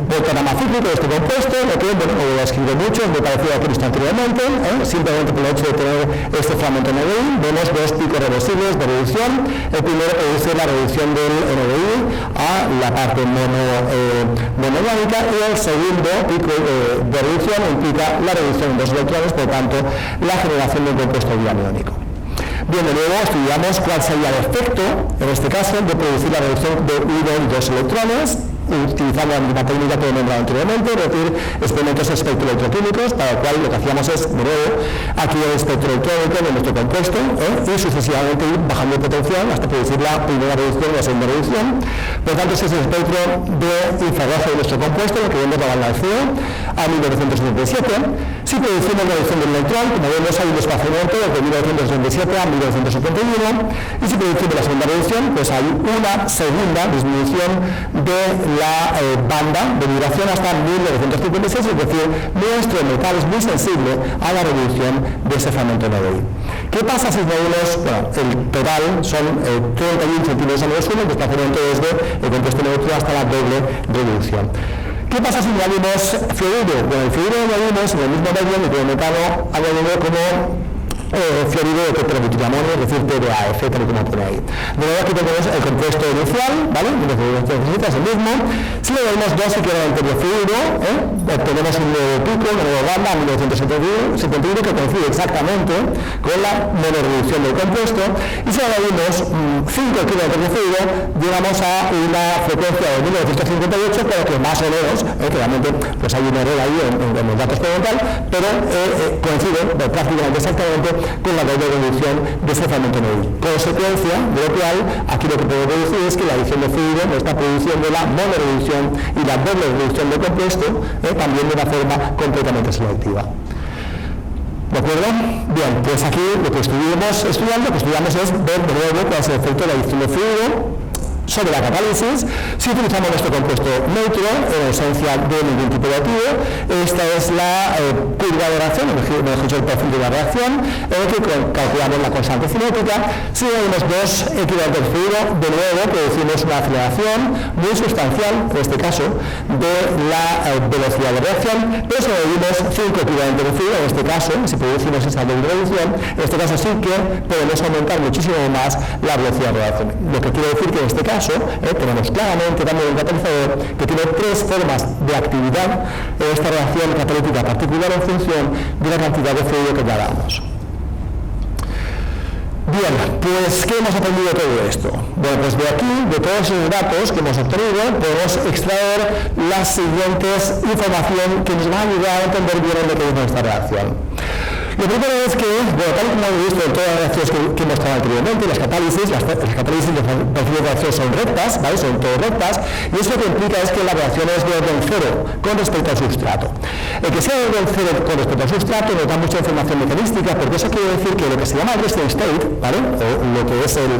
B: volcanama cíclico de este compuesto, lo que, bueno, lo escribo mucho, es muy parecido a lo que he visto anteriormente, simplemente por el hecho de tener este fragmento NDI, vemos dos picos reversibles de reducción. El primero produce la reducción del NDI a la parte monoiónica, y el segundo pico de reducción implica la reducción de dos electrones, por tanto, la generación de un compuesto dianiónico. Bien, de nuevo estudiamos cuál sería el efecto, en este caso, de producir la reducción de 1 y 2 electrones, utilizando la misma técnica que he nombrado anteriormente, es decir, experimentos espectroelectroquímicos, para lo cual lo que hacíamos es, de nuevo, aquí el espectro electrónico de nuestro compuesto, y sucesivamente ir bajando de potencial hasta producir la primera reducción y la segunda reducción. Por tanto, ese es el espectro de infrarrojo de nuestro compuesto, lo que vemos la banda de CO a 1977. Si producimos la reducción del electrón, como vemos, hay un desplazamiento desde 1977 a 1971, y si producimos la segunda reducción, pues hay una segunda disminución de la banda de vibración hasta 1956, es decir, nuestro metal es muy sensible a la reducción de ese fragmento NDI. ¿Qué pasa si añadimos, bueno, el total son 31 centímetros a menos 1, el desplazamiento desde el compuesto neutro hasta la doble reducción? ¿Qué pasa si añadimos fluoruro? Bueno, el fluoruro lo añadimos en el mismo medio, en el metano, añadiendo como fluoruro de tetrabutiramonio, es decir, TDAF, tal y como pone ahí. De nuevo, aquí tenemos el compuesto inicial, ¿vale? Es el mismo. Si le damos dos equivalentes de fluoruro, obtenemos un nuevo pico, una nueva banda, 1971, que coincide exactamente con la monorreducción del compuesto, y si añadimos 5 equivalentes de fluoruro, llegamos a una frecuencia de 1958, pero que más o menos, que realmente pues hay un error ahí en los datos experimental, pero coincide prácticamente exactamente con la doble reducción de este fragmento NOI. Consecuencia de lo cual, aquí lo que podemos deducir es que la adición de fluido no está produciendo la monoreducción y la doble reducción de compuesto, también de una forma completamente selectiva. ¿De acuerdo? Bien, pues aquí lo que estudiamos es ver de nuevo cuál es el efecto de la adición de fluido sobre la catálisis si utilizamos nuestro compuesto neutro en ausencia de ningún tipo de activo. Esta es la curva de reacción, mejor dicho, el perfil de la reacción, en el que calculamos la constante cinética. Si tenemos dos equivalentes de fluido, de nuevo producimos una aceleración muy sustancial, en este caso, de la velocidad de reacción, pero si medimos 5 equivalentes de fluido, en este caso, si producimos esa doble reducción, en este caso sí que podemos aumentar muchísimo más la velocidad de reacción. Lo que quiere decir que en este caso tenemos claramente también un catalizador que tiene 3 formas de actividad en esta reacción catalítica particular en función de la cantidad de fluido que añadamos. Bien, pues ¿qué hemos aprendido de todo esto? Bueno, pues de aquí, de todos esos datos que hemos obtenido, podemos extraer la siguiente información que nos va a ayudar a entender bien el mecanismo de esta reacción. Lo primero es que, bueno, tal como hemos visto en todas las reacciones que hemos mostrado anteriormente, las catálisis de perfil de reacción son rectas, ¿vale? Son todas rectas, y eso lo que implica es que la reacción es de orden cero con respecto al sustrato. El que sea de orden cero con respecto al sustrato nos da mucha información mecanística, porque eso quiere decir que lo que se llama el resting state, ¿vale? O lo que es el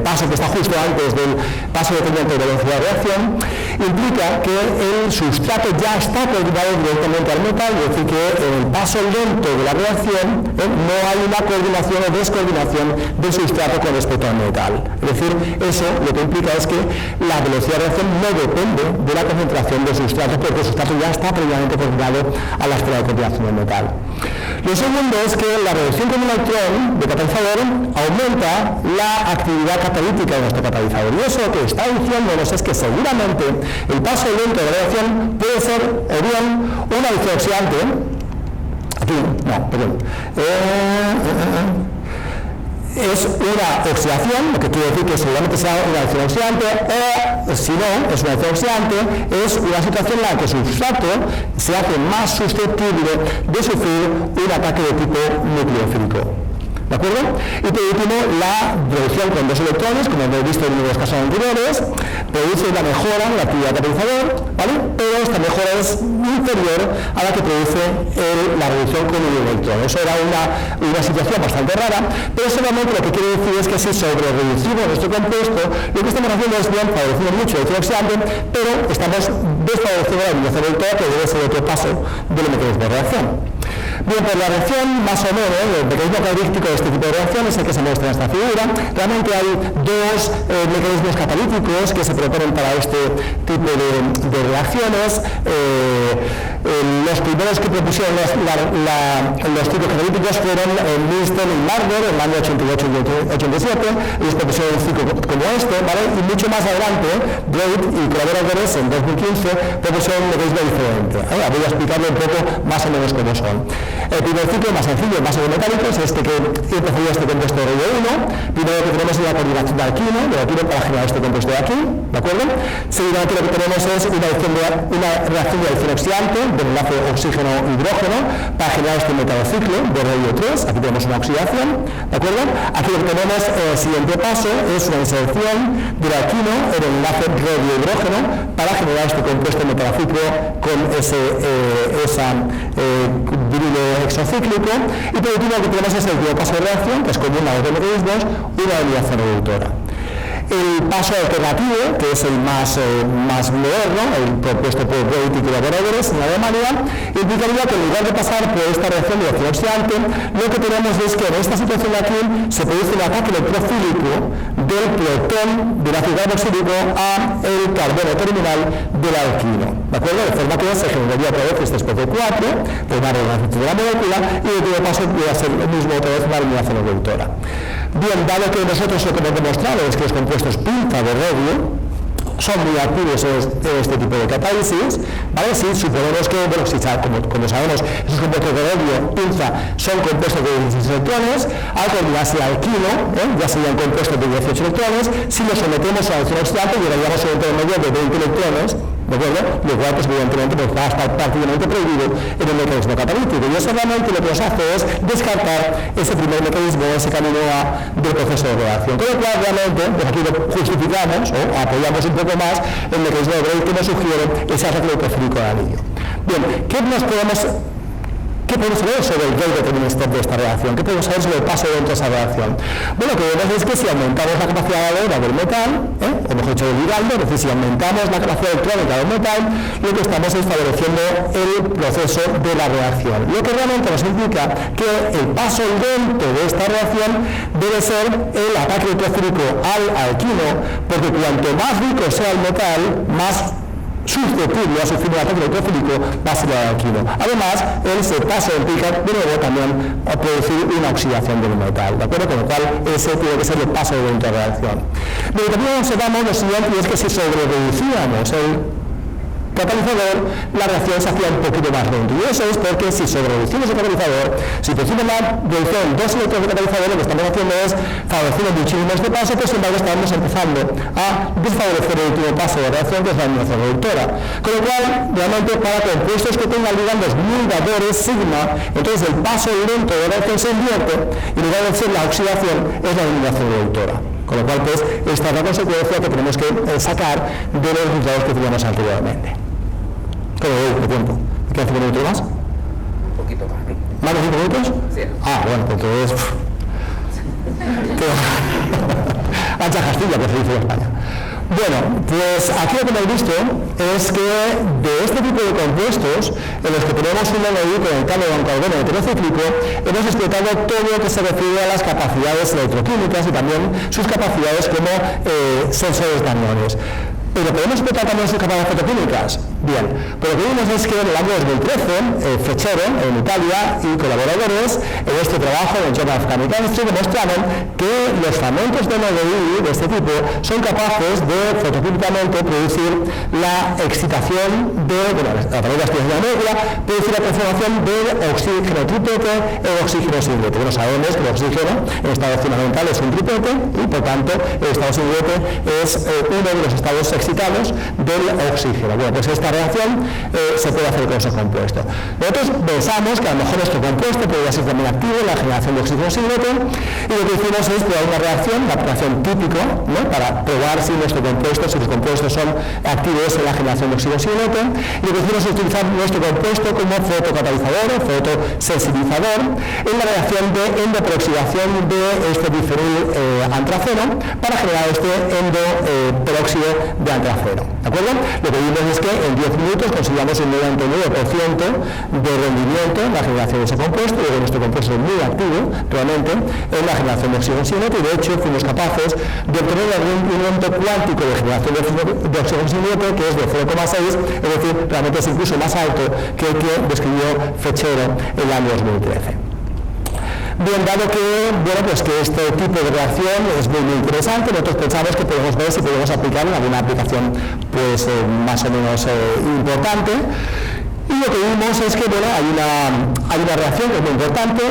B: paso que está justo antes del paso dependiente de velocidad de reacción, implica que el sustrato ya está coordinado directamente al metal, es decir, que el paso lento de la reacción no hay una coordinación o descoordinación del sustrato con respecto al metal. Es decir, eso lo que implica es que la velocidad de reacción no depende de la concentración del sustrato, porque el sustrato ya está previamente coordinado a la esfera de coordinación del metal. Lo segundo es que la reducción con un electrón de catalizador aumenta la actividad catalítica de nuestro catalizador. Y eso lo que está diciéndonos es que seguramente el paso lento de la reacción puede ser o bien una adición oxidante. Aquí, no, perdón. Es una oxidación, lo que quiere decir que seguramente sea una reacción oxidante, o si no es una reacción oxidante, es una situación en la que el sustrato se hace más susceptible de sufrir un ataque de tipo nucleofílico. ¿De acuerdo? Y por último, la reducción con 2 electrones, como hemos visto en los casos anteriores, produce una mejora en la actividad catalizador, ¿vale? Pero esta mejora es inferior a la que produce la reducción con un electrón. Eso era una situación bastante rara, pero solamente lo que quiere decir es que si sobre reducimos nuestro compuesto, lo que estamos haciendo es bien favorecemos mucho el oxidante, pero estamos desfavoreciendo la eliminación del todo, que debe ser otro paso del mecanismo de reacción. Bien, pues la reacción, más o menos, el mecanismo característico de este tipo de reacción es el que se muestra en esta figura. Realmente hay 2 mecanismos catalíticos que se proponen para este tipo de reacciones. Los primeros que propusieron los tipos catalíticos fueron Milstein y Marder en el año 88 y 87. Ellos propusieron un ciclo como este, ¿vale? Y mucho más adelante, Drake y colaboradores en 2015 propusieron un mecanismo diferente. Ahora voy a explicarle un poco más o menos cómo son. El primer ciclo más sencillo, más metálico, es este que procedía este compuesto de rollo 1. Primero que tenemos es la coordinación de alquino para generar este compuesto de aquí, ¿de acuerdo? Seguidamente lo que tenemos es una reacción de adición oxidante del enlace oxígeno-hidrógeno para generar este metadociclo de rollo 3. Aquí tenemos una oxidación, ¿de acuerdo? Aquí lo que tenemos, el siguiente paso es una inserción del alquino en el enlace rodio-hidrógeno para generar este compuesto metadociclo con esa virilo exocíclico. Y por último lo que tenemos es el último paso de reacción, que es común a los dos mecanismos, una eliminación reductora. El paso alternativo, que es el más moderno, el propuesto por Breit y colaboradores en Alemania, implicaría que en lugar de pasar por esta reacción de reacción oxidante, lo que tenemos es que en esta situación de aquí se produce un ataque electrofílico del protón del ácido carboxílico a el carbono terminal del alquino, ¿de acuerdo? De forma que se generaría otra vez este especie 4, por una reorganización de la molécula, y el último paso podría ser lo mismo otra vez una eliminación reductora. Bien, dado que nosotros lo que hemos demostrado es que los compuestos pinza de rodio son muy activos en este tipo de catálisis, ¿vale? Si suponemos que, bueno, si como sabemos, esos compuestos de rodio pinza son compuestos de 16 electrones, al combinarse alquino, ya serían compuestos de 18 electrones, si los sometemos a la acción oxidante llegaríamos a un intermedio de 20 electrones, ¿de ¿de acuerdo? Lo cual, pues evidentemente, pues, va a estar prácticamente prohibido en el mecanismo catalítico. Y eso realmente lo que nos hace es descartar ese primer mecanismo, ese camino del proceso de reacción. Con lo cual, realmente, pues aquí lo justificamos o apoyamos un poco más el mecanismo de Breit que nos sugiere ese arreglo autofílico del anillo. Bien, ¿qué podemos saber sobre el gate deterministic de esta reacción? ¿Qué podemos saber sobre el paso dentro de esa reacción? Bueno, lo que vemos es que si aumentamos la capacidad adhesiva del metal, o mejor dicho del ligando, es decir, si aumentamos la capacidad electrónica del metal, lo que estamos es favoreciendo el proceso de la reacción. Lo que realmente nos implica que el paso lento de esta reacción debe ser el ataque electrofílico al alquino, porque cuanto más rico sea el metal, más susceptible a sufrir un ataque electrofílico va a ser el alquino. Además, ese paso implica de nuevo también a producir una oxidación del metal, ¿de acuerdo? Con lo cual ese tiene que ser el paso dentro de la reacción. Pero también observamos lo siguiente, y es que si sobrereducíamos el catalizador, la reacción se hacía un poquito más lento. Y eso es porque si sobrereducimos el catalizador, si producimos la reducción dos electrones de catalizador, lo que estamos haciendo es favorecer muchísimo este paso, pero sin embargo estamos empezando a desfavorecer el último paso de la reacción, que es la eliminación reductora. Con lo cual, realmente, para compuestos que tengan ligandos muy dadores, sigma, entonces el paso lento de la reacción se invierte, y en lugar de ser la oxidación, es la eliminación reductora. Con lo cual, pues, esta es la consecuencia que tenemos que sacar de los resultados que teníamos anteriormente. ¿Qué tiempo? ¿Me quedan 5 minutos más?
A: Un poquito más.
B: ¿Más de 5 minutos?
A: Sí.
B: Bueno, pues entonces... Ancha Castilla, que se dice en España. Bueno, pues aquí lo que hemos visto es que de este tipo de compuestos, en los que tenemos un NOI con el cambio de un carbono heterocíclico, hemos explotado todo lo que se refiere a las capacidades electroquímicas y también sus capacidades como sensores de aniones. ¿Pero podemos explotar también sus capacidades fotoquímicas? Bien, pero lo que vimos es que en el año 2013, Fechero, en Italia, y colaboradores, en este trabajo en Journal of Chemical Chemistry, demostraron que los fragmentos de NODI de este tipo son capaces de fotoquímicamente producir la excitación de, a través de la explosión de la molécula, producir la conformación del oxígeno tripete e oxígeno singlete. Bueno, sabemos que el oxígeno en estado fundamental es un tripete y, por tanto, el estado singlete es uno de los estados excitados del oxígeno. Bueno, pues esta reacción se puede hacer con esos compuestos. Nosotros pensamos que a lo mejor este compuesto podría ser también activo en la generación de oxígeno singlete, y lo que hicimos es probar una reacción, la reacción típica, ¿no?, para probar si nuestro compuesto, si los compuestos son activos en la generación de oxígeno singlete, y lo que hicimos es utilizar nuestro compuesto como fotocatalizador o fotosensibilizador en la reacción de endoperoxidación de este bifenil antraceno para generar este endoperóxido de antraceno. ¿De acuerdo? Lo que vimos es que en 10 minutos conseguíamos un 99% de rendimiento en la generación de ese compuesto, y nuestro compuesto es muy activo realmente en la generación de oxígeno singlete, y de hecho fuimos capaces de obtener el rendimiento cuántico de generación de oxígeno singlete, que es de 0,6, es decir, realmente es incluso más alto que el que describió Fechero en el año 2013. Bien, dado que, bueno, pues que este tipo de reacción es muy interesante, nosotros pensamos que podemos ver si podemos aplicar en alguna aplicación pues más o menos importante. Y lo que vimos es que, bueno, hay una reacción que es muy importante.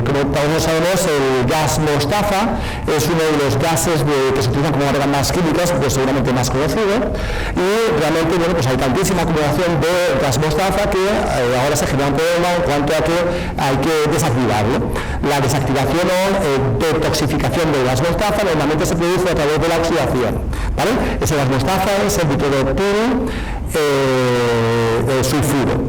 B: Como todos sabemos, el gas mostaza es uno de los gases que se utilizan como armas químicas, pues seguramente más conocido, y realmente, bueno, pues hay tantísima acumulación de gas mostaza que ahora se genera un problema en cuanto a que hay que desactivarlo. La desactivación o detoxificación del gas mostaza normalmente se produce a través de la oxidación, ¿vale? Ese gas mostaza es el dicloroetil sulfuro.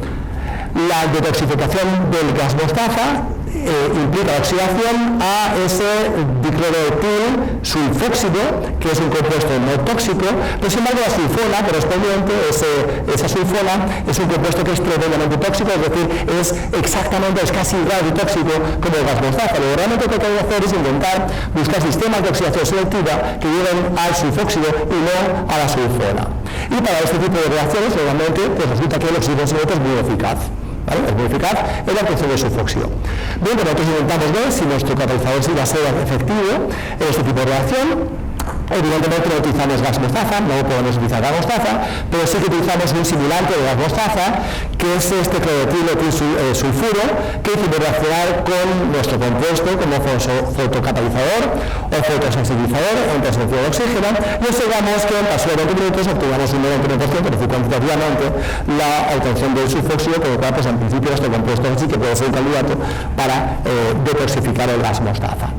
B: La detoxificación del gas mostaza implica la oxidación a ese dicloroetil sulfóxido, que es un compuesto no tóxico, pero sin embargo la sulfona correspondiente, esa sulfona es un compuesto que es tremendamente tóxico, es decir, es casi igual de tóxico como el gas mostaza. Lo que realmente lo que hay que hacer es intentar buscar sistemas de oxidación selectiva que lleven al sulfóxido y no a la sulfona. Y para este tipo de reacciones, realmente, pues resulta que el oxígeno singlete es muy eficaz. ¿Vale? Es muy eficaz en la obtención de sulfóxido. Bien, pero nosotros intentamos ver si nuestro catalizador sí va a ser efectivo en este tipo de reacción. Evidentemente no utilizamos gas mostaza, no podemos utilizar gas mostaza, pero sí que utilizamos un simulante de gas mostaza, que es este clorotilo sulfuro, que hicimos reaccionar con nuestro compuesto como fotocatalizador o fotosensibilizador en presencia de oxígeno, y observamos que en paso de 20 minutos obtuvimos un 99%, es decir, cuantitativamente, la obtención del sulfóxido, con lo cual, pues en principio, este compuesto sí que puede ser un candidato para detoxificar el gas mostaza.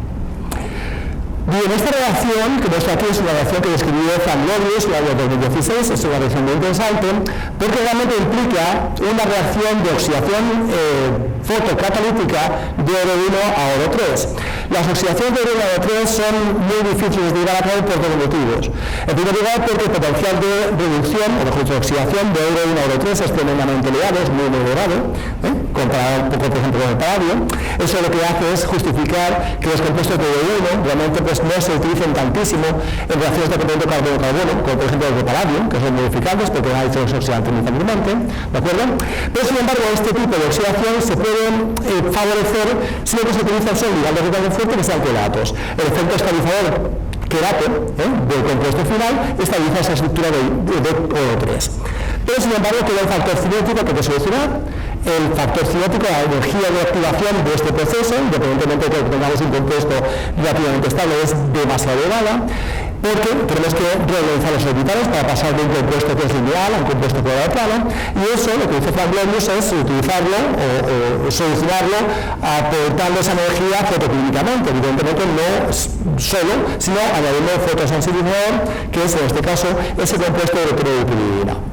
B: Bien, esta reacción que muestra aquí es una reacción que describió Frank Lorius en el año 2016, es una reacción muy interesante porque realmente implica una reacción de oxidación fotocatalítica de oro 1 a oro 3. Las oxidaciones de oro 1 a oro 3 son muy difíciles de llevar a cabo por dos motivos. En primer lugar, porque el potencial de reducción, o mejor dicho, oxidación de oro 1 a oro 3 es tremendamente elevado, es muy elevado, comparado un poco, por ejemplo, con el paladio. Eso lo que hace es justificar que los compuestos de oro 1 realmente pues, no se utilicen tantísimo en reacciones de complemento carbono-carbono, como por ejemplo el de paladio, que son modificables porque ha hecho oxidante muy fácilmente, ¿de acuerdo? Pero sin embargo, este tipo de oxidación se puede favorecer si lo que se utiliza son ligandos de carbono fuerte que sean queratos. El efecto estabilizador querato del compuesto final estabiliza esa estructura de oro 3. Pero sin embargo, queda el factor cinético que hay que solucionar. El factor cinético, la energía de activación de este proceso, independientemente de que tengamos un compuesto relativamente estable, es demasiado elevada, porque tenemos que reorganizar los orbitales para pasar de un compuesto que es lineal a un compuesto cuadrado plano, y eso lo que dice Frank Lorius es utilizarlo o solucionarlo aportando esa energía fotoquímicamente, evidentemente no solo, sino añadiendo un fotosensibilizador, que es en este caso ese compuesto de uretroneuropilidina.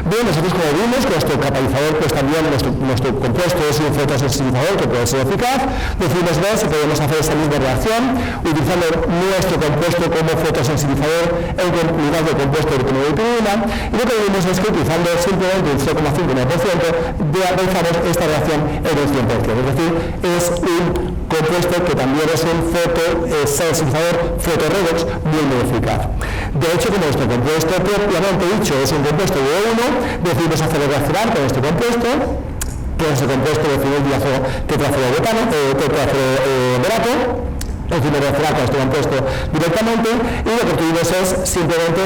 B: Bien, nosotros como vimos, nuestro catalizador, pues también nuestro compuesto es un fotosensibilizador que puede ser eficaz. Decidimos ver si podemos hacer esa misma reacción utilizando nuestro compuesto como fotosensibilizador en lugar del compuesto de uretroneuropilidina, y lo que vimos es que utilizando simplemente un 0,5% realizamos esta reacción en el 100%, es decir, es un compuesto que también es un fotosensibilizador fotoredox muy eficaz. De hecho, como nuestro compuesto propiamente dicho es un compuesto de O1, decidimos hacerlo reaccionar con este compuesto, que es el compuesto de tetrafluoroborato. Decidimos reaccionar con este compuesto directamente, y lo que tuvimos es simplemente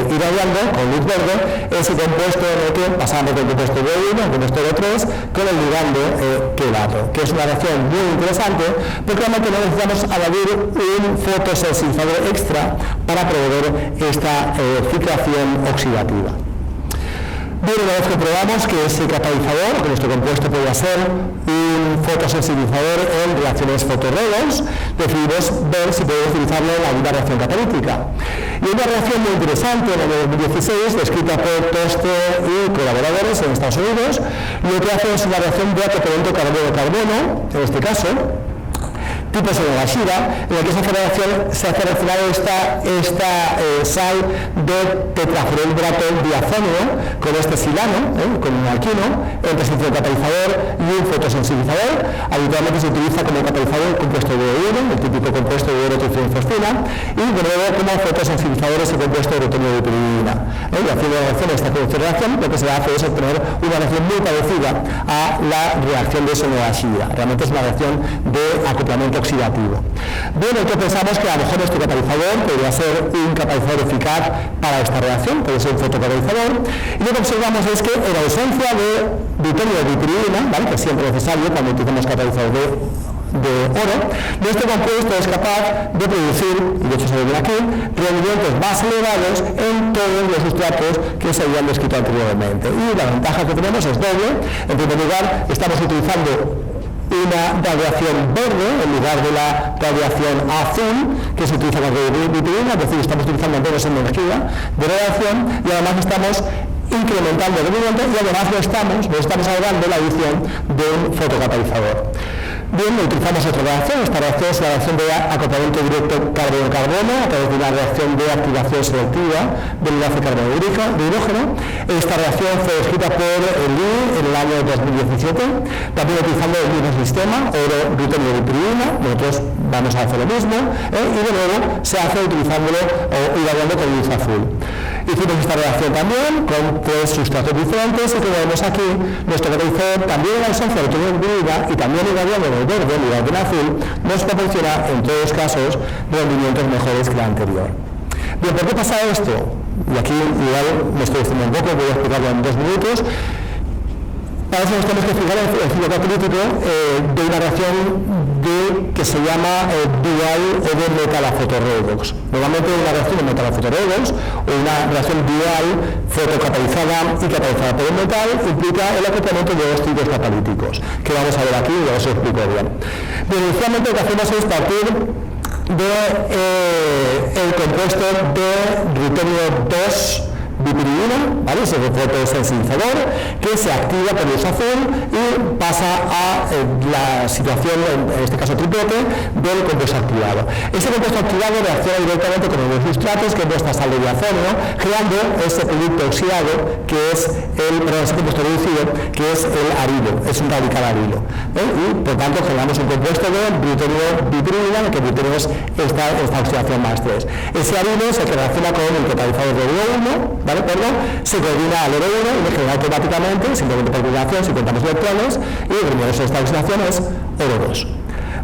B: irradiando con luz verde ese compuesto en el que pasamos del compuesto de O1 al compuesto de O3 con el ligando quelato, que es una reacción muy interesante porque realmente no necesitamos añadir un fotosensibilizador extra para promover esta ciclación oxidativa. Bien, una vez que probamos que ese catalizador, que nuestro compuesto podía ser un fotosensibilizador en reacciones fotorredox, decidimos ver si podemos utilizarlo en alguna reacción catalítica. Y una reacción muy interesante en el año 2016, descrita por Toster y colaboradores en Estados Unidos, lo que hace es una reacción de acoplamiento carbono-carbono, en este caso, tipo Sonogashira, en el que se hace reaccionar esta sal de tetrafluorohidrato diazoneo con este silano, con un alquino, en presencia de catalizador y un fotosensibilizador. Habitualmente se utiliza como catalizador el compuesto de oro, el típico compuesto de oro trifosfina, y de nuevo como fotosensibilizador ese compuesto de uretroneuropilidina. Y haciendo esta reacción, lo que se hace es obtener una reacción muy parecida a la reacción de Sonogashira. Realmente es una reacción de acoplamiento oxidativo. Bien, entonces pensamos que a lo mejor nuestro catalizador podría ser un catalizador eficaz para esta reacción, puede ser un fotocatalizador, y lo que observamos es que en ausencia de deuterio de dipirina, ¿vale?, que es siempre necesario cuando utilizamos catalizador de oro, nuestro compuesto es capaz de producir, y de hecho se ve aquí, rendimientos más elevados en todos los sustratos que se habían descrito anteriormente. Y la ventaja que tenemos es doble. En primer lugar, estamos utilizando una radiación verde en lugar de la radiación azul que se utiliza con la dipirina, es decir, estamos utilizando menos energía de radiación, y además estamos incrementando el rendimiento, y además no estamos ahorrando la adición de un fotocatalizador. Bien, utilizamos otra reacción. Esta reacción es la reacción de acoplamiento directo carbono-carbono a través de una reacción de activación selectiva del enlace carbono de hidrógeno. Esta reacción fue descrita por Lee en el año 2017, también utilizando el mismo sistema, oro, deuterio y dipirina. Nosotros vamos a hacer lo mismo, y de nuevo se hace utilizándolo o irradiando con luz azul. Hicimos esta reacción también con tres sustratos diferentes, y como vemos aquí, nuestro catalizador también en la ausencia de dipirina y también irradiando en el verde en lugar del azul, nos proporciona en todos los casos rendimientos mejores que el anterior. Bien, ¿por qué pasa esto? Y aquí igual me estoy extendiendo un poco, voy a explicarlo en 2 minutos. Para eso nos tenemos que fijar en el ciclo catalítico de una reacción que se llama dual o de metal a fotorredox. Normalmente una reacción de metal a fotorredox o una reacción dual fotocatalizada y catalizada por el metal implica el acoplamiento de dos ciclos catalíticos, que vamos a ver aquí y ya os lo explico bien. Bien, inicialmente lo que hacemos es partir del compuesto de rutenio 2 bipiridina, ¿vale? Es el fotosensibilizador que se activa por luz azul y pasa a la situación, en este caso triplete, del compuesto activado. Ese compuesto activado reacciona directamente con los sustratos, que es nuestra sal de diazonio, creando ese producto oxidado que es ese compuesto reducido, que es el arilo, es un radical arilo. Y por tanto generamos un compuesto de rutenio bipiridina, en el que rutenio es esta oxidación más 3. Ese arilo es el que reacciona con el catalizador de oro 1, ¿vale? Se coordina al oro 1 y genera automáticamente, simplemente por coordinación, si contamos electrones, y el primero de esta oxidación es oro 2.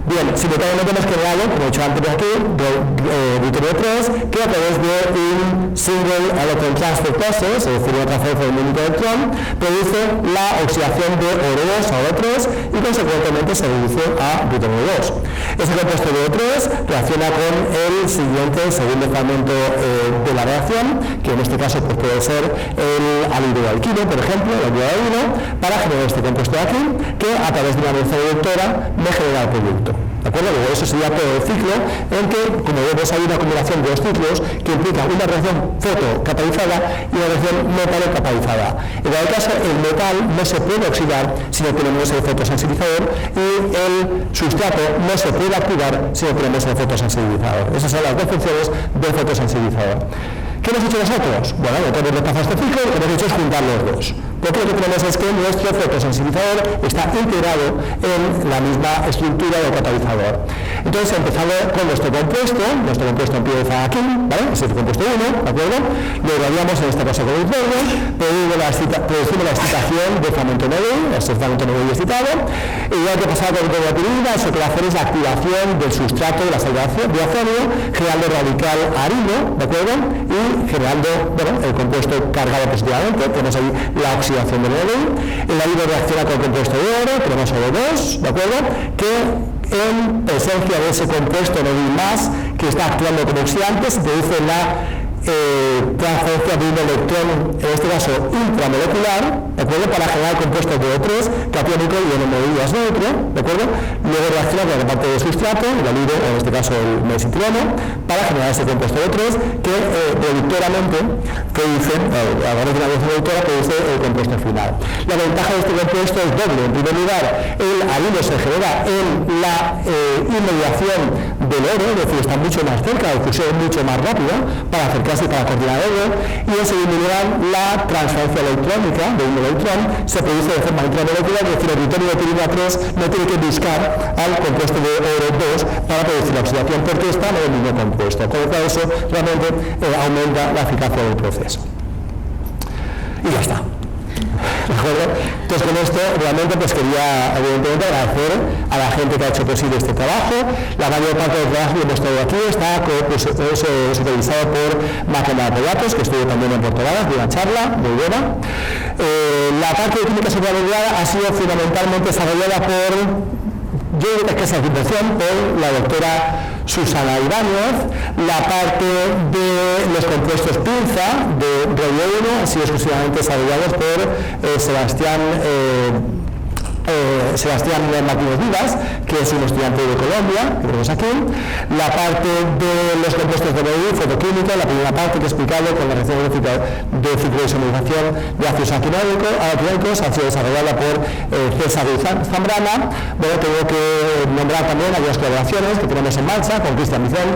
B: Bien, simultáneamente hemos creado, como he dicho antes aquí, rutenio 3, que a través de un single electron transfer process, es decir, una transferencia de un único electrón, produce la oxidación de oro 2 a oro 3 y consecuentemente se reduce a rutenio 2. Ese compuesto de oro 3 reacciona con el segundo fragmento de la reacción, que en este caso pues, puede ser el alilo-alquilo, por ejemplo, el alilo-alilo, para generar este compuesto de aquí, que a través de una reacción reductora me genera el producto. ¿De acuerdo? Luego eso sería todo el ciclo en que, como vemos, hay una combinación de dos ciclos que implica una reacción fotocatalizada y una reacción metalocatalizada. En el caso, el metal no se puede oxidar si no tenemos el fotosensibilizador y el sustrato no se puede activar si no tenemos el fotosensibilizador. Esas son las dos funciones del fotosensibilizador. ¿Qué hemos hecho nosotros? Bueno, después de repasar este ciclo, lo que hemos hecho es juntar los dos. Porque lo que tenemos es que nuestro fotosensibilizador está integrado en la misma estructura del catalizador. Entonces, empezando con nuestro compuesto empieza aquí, ¿vale? Es el compuesto 1, ¿de acuerdo? Lo irradiamos en este caso con el fuego, producimos la excitación de fragmento 9, este fragmento 9 excitado, y ya que pasaba con la pirulina, eso que va a hacer es la activación del sustrato de la sal de diazonio, generando radical arilo, ¿de acuerdo? Y generando, bueno, el compuesto cargado positivamente, tenemos ahí la oxidación del oro. El arilo reacciona con el compuesto de oro, tenemos oro 2, ¿de acuerdo? Que en presencia de ese compuesto más que está actuando como oxidante se produce la transferencia de un electrón, en este caso intramolecular, ¿de acuerdo? Para generar el compuesto de O3, catiónico y NMI es neutro, ¿de acuerdo? Luego reacciona con la parte del sustrato, el alilo, en este caso el mesiltriono, para generar ese compuesto de O3 que reductoramente produce, a través de una reacción reductora, produce el compuesto final. La ventaja de este compuesto es doble. En primer lugar, el alilo se genera en la inmediación del oro, es decir, está mucho más cerca, la fusión es mucho más rápida para acercarse y para coordinar el oro, y en segundo lugar, la transferencia electrónica de un electrón se produce de forma intramolecular, es decir, el rutenio de pirina 3 no tiene que buscar al compuesto de oro 2 para producir la oxidación porque está en el mismo compuesto, con lo cual eso realmente aumenta la eficacia del proceso. Y ya está. ¿De acuerdo? Entonces con esto realmente pues quería evidentemente agradecer a la gente que ha hecho posible este trabajo. La mayor parte del trabajo que hemos traído aquí está supervisado por Máquina de Datos, que estuvo también en Portugal, de una charla muy buena. La parte de química supermolecular ha sido fundamentalmente desarrollada por, yo creo que es a por la doctora Susana Ibáñez. La parte de los compuestos pinza de rollo 1 han sido exclusivamente desarrollados por Sebastián Martínez Vivas, que es un estudiante de Colombia, que tenemos aquí. La parte de los compuestos de BI, fotoquímica, la primera parte que he explicado con la reacción de ciclo de isomerización de ácidos alquinónicos, ha sido desarrollada por César Zambrana. Bueno, tengo que nombrar también algunas colaboraciones que tenemos en marcha con Cristian Vicel.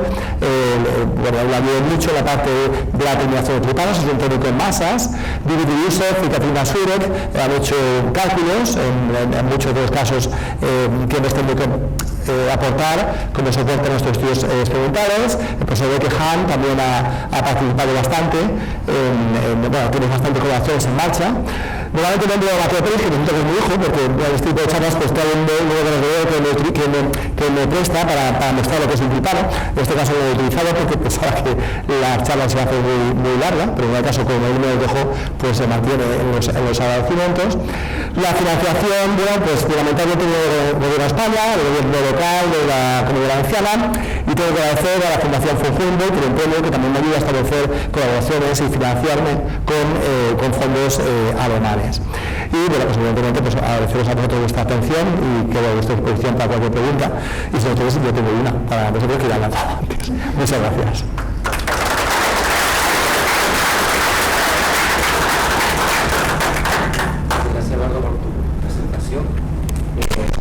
B: Bueno, le ayudó mucho la parte de la terminación de tripanos, es un técnico en masas. David Yusef y Katrina Surek han hecho cálculos en muchos de los casos que hemos tenido que aportar como soporte a nuestros estudios experimentales. El profesor Beque Han también ha participado bastante, bueno, tiene bastante colaboraciones en marcha. Normalmente dentro de la Macropolis, que resulta que es mi hijo, porque este tipo de charlas pues traen luego que me presta para mostrar lo que es un tripano. En este caso lo he utilizado porque pensaba que la charla se hace muy larga, pero en el caso como él me lo dejó, pues se mantiene en los agradecimientos. La financiación, bueno, pues fundamentalmente del gobierno de España, del gobierno local, de la Comunidad Valenciana, y tengo que agradecer a la Fundación Funjundo, por ejemplo, que también me ayuda a establecer colaboraciones y financiarme con fondos alemanes. Y bueno, pues evidentemente pues agradeceros a vosotros vuestra atención y quedo a vuestra disposición para cualquier pregunta, y sobre todo si yo tengo una para vosotros que ya he lanzado antes. Muchas gracias.
A: Gracias, Eduardo, por tu presentación.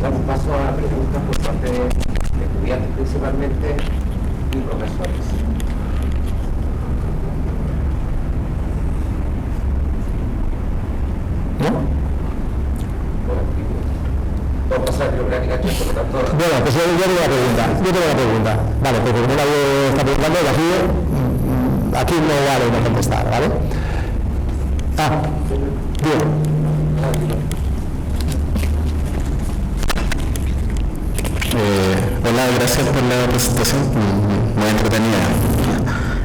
A: Damos paso a preguntas por parte de estudiantes principalmente y profesores. Por pasar bibliográfica, por lo tanto...
B: Bueno, pues yo tengo una pregunta. Vale, porque como nadie está preguntando, aquí no vale no contestar, ¿vale? Bien.
C: Hola, gracias por la presentación, muy entretenida.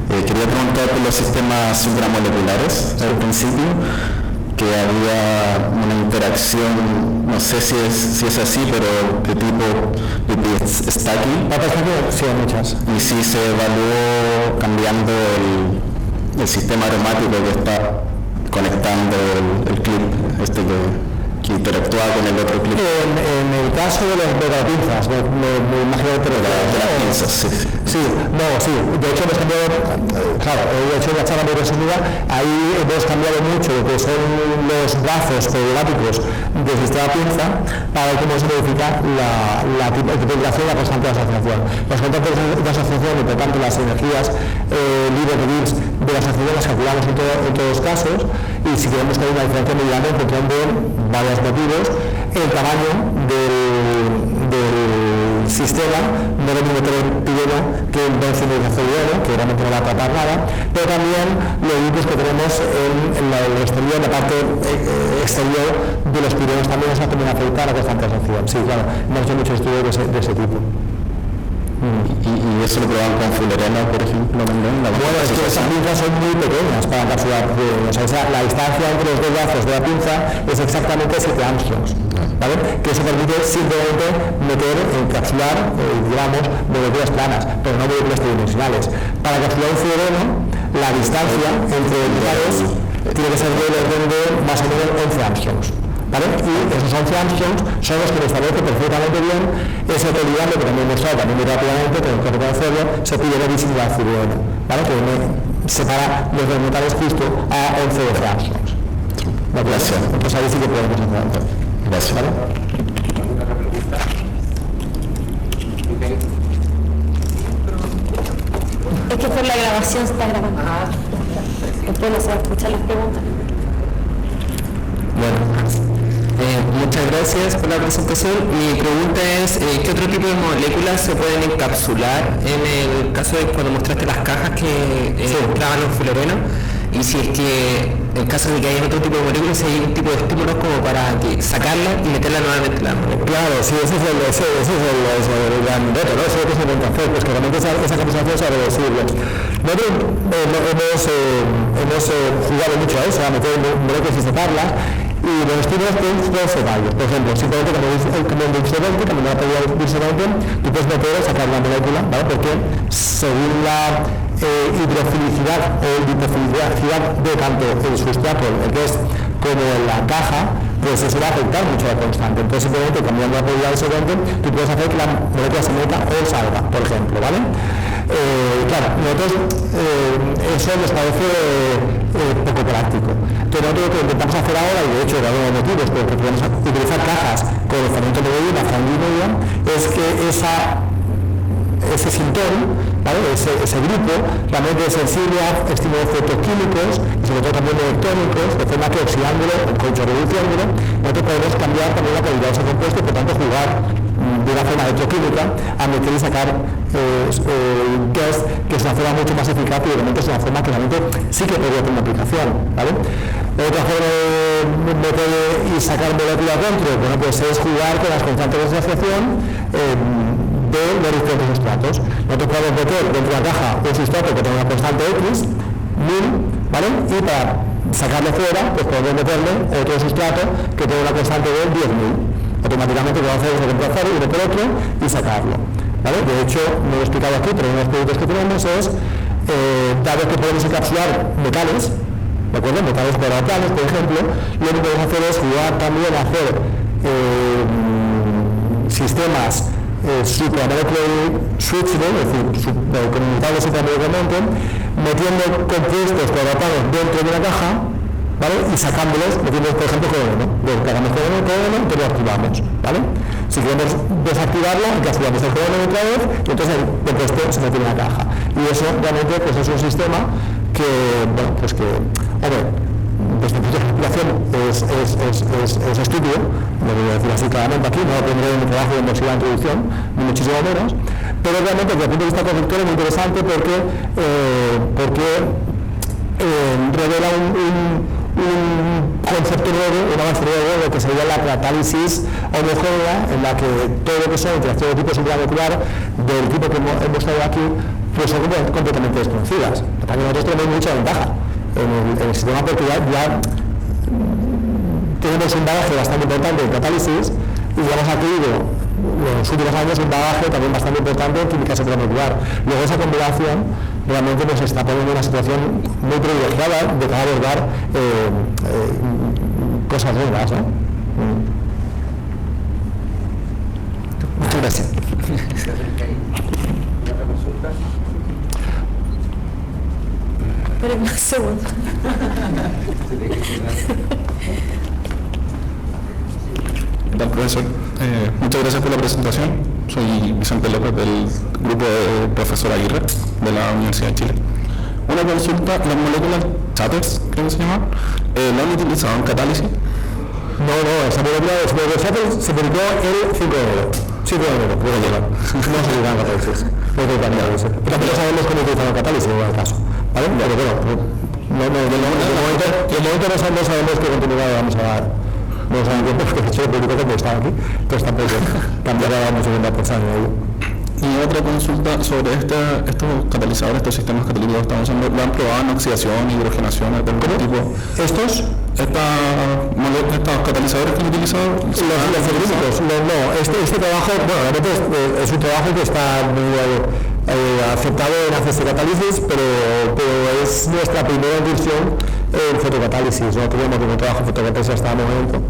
C: Quería preguntar por los sistemas supramoleculares al principio, que había una interacción, no sé si es así, pero de tipo lipid stacking.
B: Sí, hay muchas.
C: Y si se evaluó cambiando el sistema aromático que está conectando el clip que interactúa con el otro clip.
B: En el caso de las pinzas, me imagino que
C: de las pinzas, sí.
B: Sí, de hecho hemos cambiado, claro, he hecho una charla muy resumida, ahí hemos cambiado mucho lo que son los brazos programáticos del sistema pinza para ver cómo se modifica la tipificación y la constante de asociación. Las constantes de asociación y por tanto las energías libres de Gibbs de la asociación las calculamos en todos los casos, y si queremos que haya una diferencia muy grande en función de varios motivos, el tamaño del sistema no es el mismo pileno que el benzodiazepino, que realmente no va a tratar nada, pero también los grupos que tenemos en el exterior, la parte exterior de los pirenos también nos también afecta a la constante de asociación. Sí, claro, hemos hecho muchos estudios de ese tipo.
C: ¿Y eso lo probaban con fullerena, por ejemplo, también?
B: Bueno, es que esas pinzas son muy pequeñas para encapsular. O sea, la distancia entre los dos brazos de la pinza es exactamente 7 angstroms, ¿vale? Que eso permite simplemente encapsular, digamos, moléculas planas, pero no moléculas tridimensionales. Para encapsular un fullereno, la distancia entre los brazos tiene que ser del orden de más o menos 11 angstroms. ¿Vale? Y esos 11 angstroms son los que me establece perfectamente bien ese poligramo que también he mostrado también muy rápidamente, pero que reconocerlo, se pide la visibilidad fullereno, ¿vale? Que me separa los dos metales justo a 11 de angstroms.
C: Gracias.
B: Entonces ahí sí que podemos hacer algo.
C: Gracias.
B: ¿Vale?
A: ¿Alguna otra pregunta?
D: Es que por la grabación se está grabando. Después no se va a escuchar las preguntas.
E: Bueno, muchas gracias por la presentación. Mi pregunta es, ¿qué otro tipo de moléculas se pueden encapsular en el caso de cuando mostraste las cajas que entraban los fullerenos? Y si es que, en caso de que haya otro tipo de moléculas, si hay un tipo de estímulos como para sacarla y meterla nuevamente en la molécula.
B: Claro, sí, ese es el gran reto, ¿no? Eso es lo que se intenta hacer, pues que realmente esa capacitación sea reversible. Nosotros hemos jugado mucho a eso, a meter moléculas y separarlas, y los estímulos pueden ser varios. Por ejemplo, simplemente como el dulce-20, como la pedida dulce-20, tú puedes meter o sacar la molécula, ¿vale? Porque según la hidrofilicidad o lipofilicidad de tanto el sustrato, el que es como la caja, pues eso va a afectar mucho a la constante. Entonces simplemente cambiando la probabilidad del solvente, tú puedes hacer que la molécula se meta o salga, por ejemplo, ¿vale? Claro, nosotros eso nos parece poco práctico. Pero nosotros lo que intentamos hacer ahora, y de hecho por algunos motivos, porque podemos utilizar cajas con el fermento medio, franja y media, es que ese sintón, ¿vale? ese grupo realmente es sensible a estímulos fotoquímicos y sobre todo también electrónicos, de forma que oxidándolo o reduciéndolo, nosotros podemos cambiar también la calidad de ese compuesto y por tanto jugar de una forma electroquímica a meter y sacar gas, que es una forma mucho más eficaz y realmente es una forma que realmente sí que podría tener una aplicación, ¿vale? Otra forma de meter y sacar moléculas dentro? Bueno, pues es jugar con las constantes de asociación de los diferentes sustratos. Nosotros podemos meter dentro de la caja un sustrato que tenga una constante X, 1000, ¿vale? Y para sacarlo fuera, pues podemos meterle otro sustrato que tenga una constante de 10.000. Automáticamente lo vamos a hacer es reemplazar uno por otro y sacarlo, ¿vale? De hecho, no lo he explicado aquí, pero uno de los productos que tenemos es, dado que podemos encapsular metales, ¿de acuerdo? Metales planos, por ejemplo, lo que podemos hacer es jugar también a hacer sistemas supramolecular switchable, es decir, comunicables supramolecularmente, metiendo compuestos cuadratados dentro de la caja, ¿vale? Y sacándolos, metiéndolos, por ejemplo, codono. Luego cargamos codono, y lo activamos, ¿vale? Si queremos desactivarlo, encapsulamos el codono otra vez, y entonces el compuesto se mete en la caja. Y eso realmente pues, es un sistema que, bueno, pues que, hombre, desde el punto de explicación es estúpido, lo voy a decir así claramente aquí, no lo pondré en mi trabajo de universidad de introducción, ni muchísimo menos, pero realmente desde el punto de vista conceptual es muy interesante porque revela un concepto nuevo, un avance nuevo de lo que sería la catálisis homogénea, en la que todo lo que son interacciones de tipo supramolecular del tipo que hemos traído aquí, pues son completamente desconocidas. También nosotros tenemos mucha ventaja en el sistema porque ya tenemos un bagaje bastante importante en catálisis y ya hemos adquirido en los últimos años un bagaje también bastante importante en química supramolecular. Luego esa combinación realmente nos está poniendo en una situación muy privilegiada de cada abordar cosas nuevas, ¿no? Muchas gracias.
D: Esperen un segundo.
C: ¿Qué tal, profesor? Muchas gracias por la presentación. Soy Vicente López del grupo de profesor Aguirre de la Universidad de Chile. Una consulta, las moléculas Chatters, creo que se llaman, ¿la han utilizado en catálisis?
B: No, esa molécula de Chatters se publicó el 5 de enero. 5 de enero, creo que no se utilizan en catálisis. Tampoco sabemos cómo utilizar en catálisis en el caso. ¿Vale? Pero bueno, de momento no sabemos qué continuidad vamos a dar. No sabemos tiempo porque de hecho el público que está aquí, pues tampoco cambiará mucho tiempo a pensar en ello.
C: Y otra consulta sobre estos catalizadores, estos sistemas catalíticos que estamos usando, ¿lo han probado en oxidación, hidrogenación, de algún tipo?
B: ¿Estos
C: catalizadores que han utilizado?
B: Los cilíndricos. No, este trabajo, bueno, realmente es un trabajo que está aceptado en ACC Catálisis, pero es nuestra primera incursión en fotocatálisis. No teníamos ningún trabajo en fotocatálisis hasta el momento.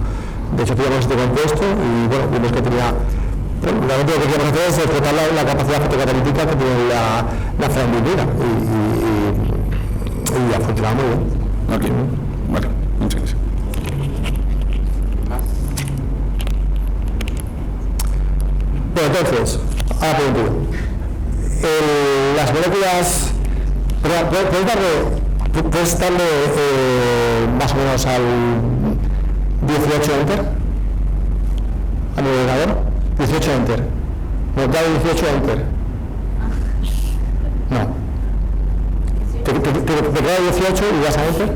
B: De hecho, teníamos este compuesto y bueno, vimos que tenía. Realmente lo que queríamos hacer es explotar la capacidad fotocatalítica que tiene la frambutina y ha funcionado muy bien.
C: Ok, vale, muchas gracias.
B: Bueno, entonces, ahora pregunto yo. Las moléculas, ¿puedes darle más o menos al 18 enter? ¿Al navegador? 18 enter. ¿No da 18 enter? No. ¿Te queda 18 y vas a enter?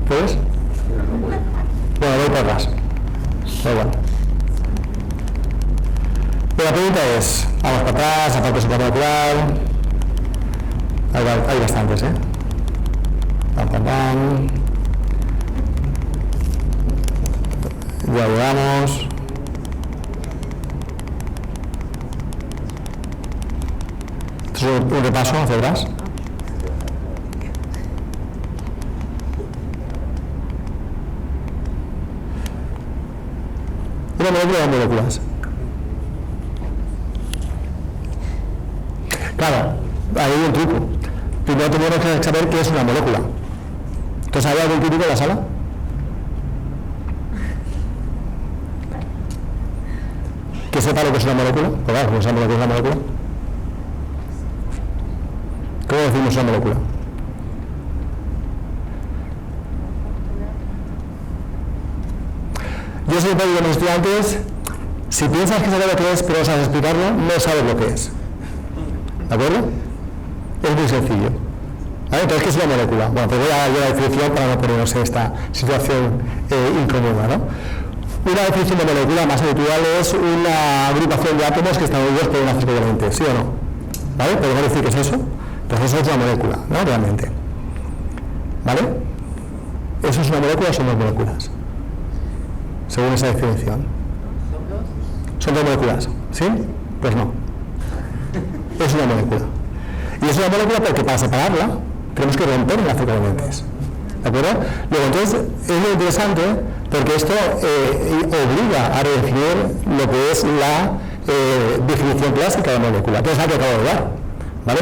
B: ¿Puedes? Bueno, voy para atrás. Da igual. La pregunta es, vamos para atrás, aparte supramolecular. Hay bastantes, ¿eh? Pam, pam, pam. Ya llegamos. Esto es un repaso hacia atrás. Una molécula de moléculas. Claro, ahí hay un truco. Primero tenemos que saber qué es una molécula. ¿Entonces hay algún crítico en la sala? ¿Que sepa lo que es una molécula? Pues claro, ¿cómo sabemos lo que es una molécula? ¿Cómo decimos una molécula? Yo siempre digo a mis estudiantes, si piensas que sabes lo que es, pero no sabes explicarlo, no sabes lo que es. ¿De acuerdo? Es muy sencillo. ¿Vale? Entonces, ¿qué es una molécula? Bueno, pues voy a dar yo la definición para no ponernos en esta situación incómoda, ¿no? Una definición de molécula más habitual es una agrupación de átomos que están unidos por enlaces covalentes, ¿sí o no? ¿Vale? ¿Podemos decir que es eso? Pues eso es una molécula, ¿no? Realmente. ¿Vale? ¿Eso es una molécula o son dos moléculas? Según esa definición. ¿Son dos moléculas? ¿Sí? Pues no. Es una molécula. Y es una molécula porque para separarla tenemos que romper enlaces covalentes. ¿De acuerdo? Luego, entonces, es muy interesante porque esto obliga a redefinir lo que es la definición clásica de molécula, que es la que acabo de dar. ¿Vale?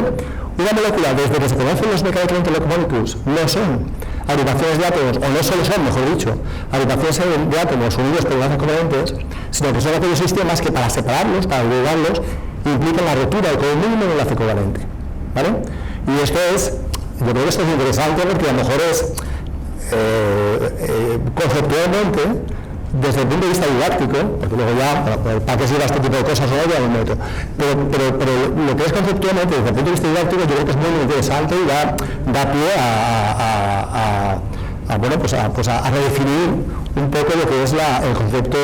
B: Una molécula, desde que se conocen los Mechanical Molecules, no son agrupaciones de átomos, o no solo son, mejor dicho, agrupaciones de átomos unidos por enlaces covalentes, sino que son aquellos sistemas que para separarlos, para agregarlos, implican la ruptura con un mínimo de enlace covalente. ¿Vale? Y esto es, yo creo que esto es interesante porque a lo mejor es conceptualmente, desde el punto de vista didáctico, porque luego ya, para qué sirva este tipo de cosas o no, ya lo meto, pero lo que es conceptualmente, desde el punto de vista didáctico, yo creo que es muy interesante y da pie a redefinir un poco lo que es el concepto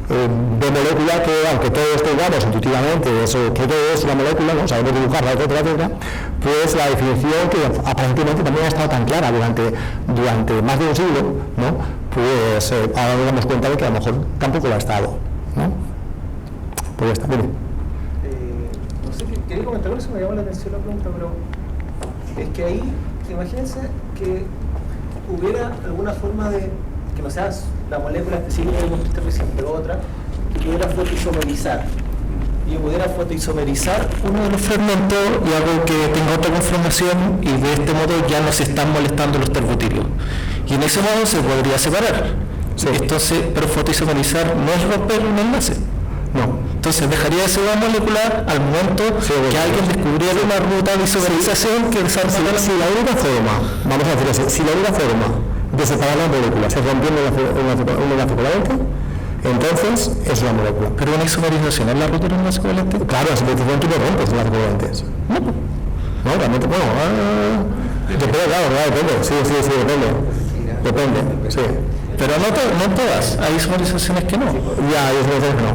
B: de molécula, que aunque todos tengamos intuitivamente eso, que todo es una molécula, ¿no? Sabemos dibujarla, etcétera, pues la definición que aparentemente también ha estado tan clara durante más de un siglo, ¿no? Pues ahora nos damos cuenta de que a lo mejor tampoco lo ha estado, ¿no? Pues ya está, mire.
F: No sé, quería comentar algo, se me llamó la atención la pregunta, pero es que ahí, imagínense que hubiera alguna forma de, que no sea la molécula específica que usted recién, pero otra, que pudiera fotoisomerizar. Y yo pudiera fotoisomerizar uno de los fragmentos y algo que tenga otra conformación, y de este modo ya no se están molestando los terbutirios. Y en ese modo se podría separar. Sí. Entonces, pero fotoisomerizar no es romper un enlace. No. Entonces dejaría de ser una molecular al momento que alguien descubriera una ruta de isomerización que desarrolla.
B: Si la única forma, vamos a decir así, si la única forma de separar las moléculas es rompiendo un enlace covalente, entonces es una molécula.
F: Pero una isomerización es la ruta de un enlace covalente.
B: Claro, la isomerización tú no rompes enlaces covalentes. No, realmente, bueno, depende, claro, depende, sí, depende. Depende, sí.
F: Pero no todas, hay isomerizaciones que no.
B: Ya, hay isomerizaciones que no.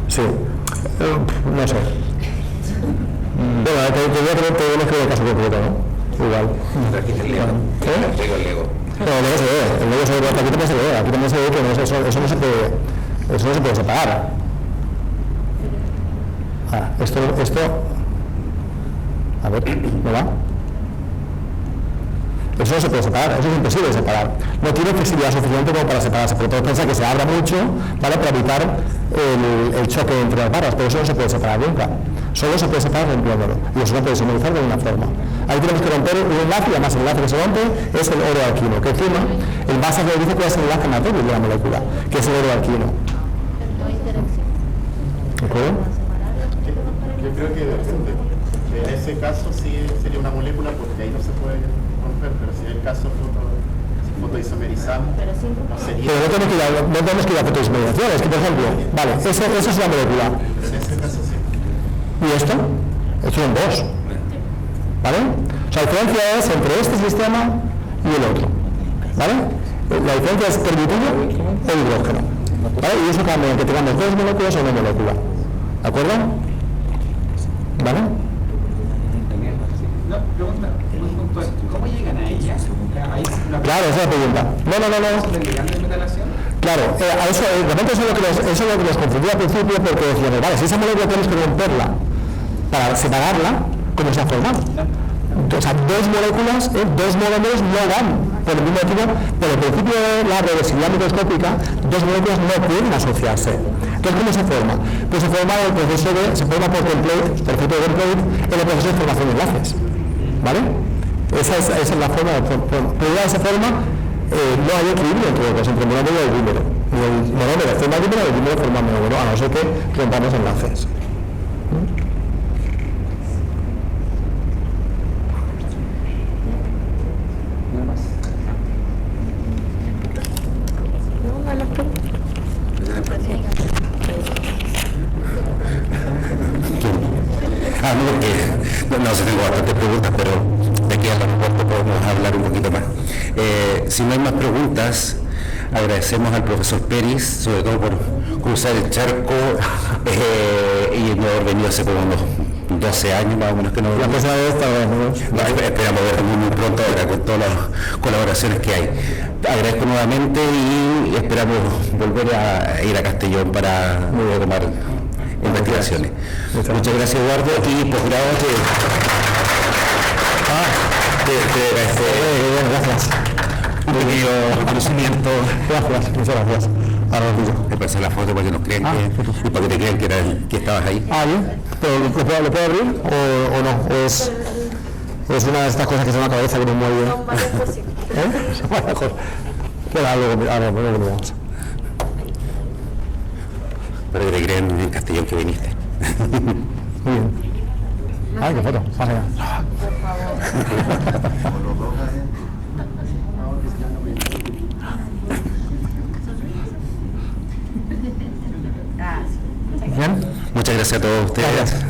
B: Sí, no sé. Bueno, tenemos que ver el caso concreto, ¿no? Igual.
A: Aquí está el Lego.
B: No, el Lego se ve, aquí también se ve, que eso no se puede separar. Esto, a ver, ¿no va? Eso no se puede separar, eso es imposible de separar. No tiene flexibilidad suficiente como para separarse, pero todo piensa que se abra mucho, ¿vale? Para evitar el choque entre las barras, pero eso no se puede separar nunca. Solo se puede separar rompiéndolo, y eso no puede isomerizar de ninguna forma. Ahí tenemos que romper un enlace, y además el enlace que se rompe es el oro alquino, que encima el base nos dice cuál es el enlace más débil de la molécula, que es el oro alquino. ¿De acuerdo?
G: Yo creo que depende. En ese caso sí sería una molécula porque ahí no se puede romper, pero si en el caso fotoisomerizamos, no sería.
B: Pero no tenemos que ir a fotoisomerización, es que por ejemplo, vale, eso es una molécula.
G: En ese caso sí.
B: ¿Y esto? Estos son dos. ¿Vale? O sea, la diferencia es entre este sistema y el otro. ¿Vale? La diferencia es terbutrio o hidrógeno. ¿Vale? Y eso cambia en que tengamos dos moléculas o una molécula. ¿De acuerdo? ¿Vale?
H: No, pregunta, muy puntual. ¿Cómo llegan a ella?
B: Claro, esa es la pregunta. No. Claro, a eso, realmente eso es lo que nos confundía al principio, porque decíamos, vale, si esa molécula tenemos que romperla para separarla, ¿cómo se ha formado? O sea, dos moléculas, dos monómeros no van por el mismo motivo, pero al principio de la reversibilidad microscópica, dos moléculas no pueden asociarse. Entonces, ¿cómo se forma? Pues se forma se forma por template, por efecto de template, en el proceso de formación de enlaces. ¿Vale? Esa es la forma, por esa forma, no hay equilibrio entre los entre el monómero y el dímero. El monómero forma dímero y el dímero forma monómero, a no ser que rompamos enlaces.
A: No sé, tengo bastantes preguntas, pero de aquí al aeropuerto podemos hablar un poquito más. Si no hay más preguntas, agradecemos al profesor Peris, sobre todo por cruzar el charco y no haber venido hace como unos 12 años más o menos que no.
B: La próxima vez
A: esperamos verlo muy pronto ahora con todas las colaboraciones que hay. Agradezco nuevamente y esperamos volver a ir a Castellón para tomar investigaciones. Muchas gracias, Eduardo, y posgrado
B: gracias.
A: un pequeño reconocimiento.
B: Gracias, muchas gracias. Ahora os digo.
A: Te pasé la foto para que nos crean y para que te crean que, que estabas ahí.
B: Bien, pero ¿lo puedo abrir o no? Es una de estas cosas que se me cabeza que no muy bien. Mejor. Pero ahora lo veamos.
A: Para que te crean en Castellón que viniste.
B: Muy bien. Qué foto. Pasa ya.
A: Muchas gracias a todos ustedes.
B: Gracias.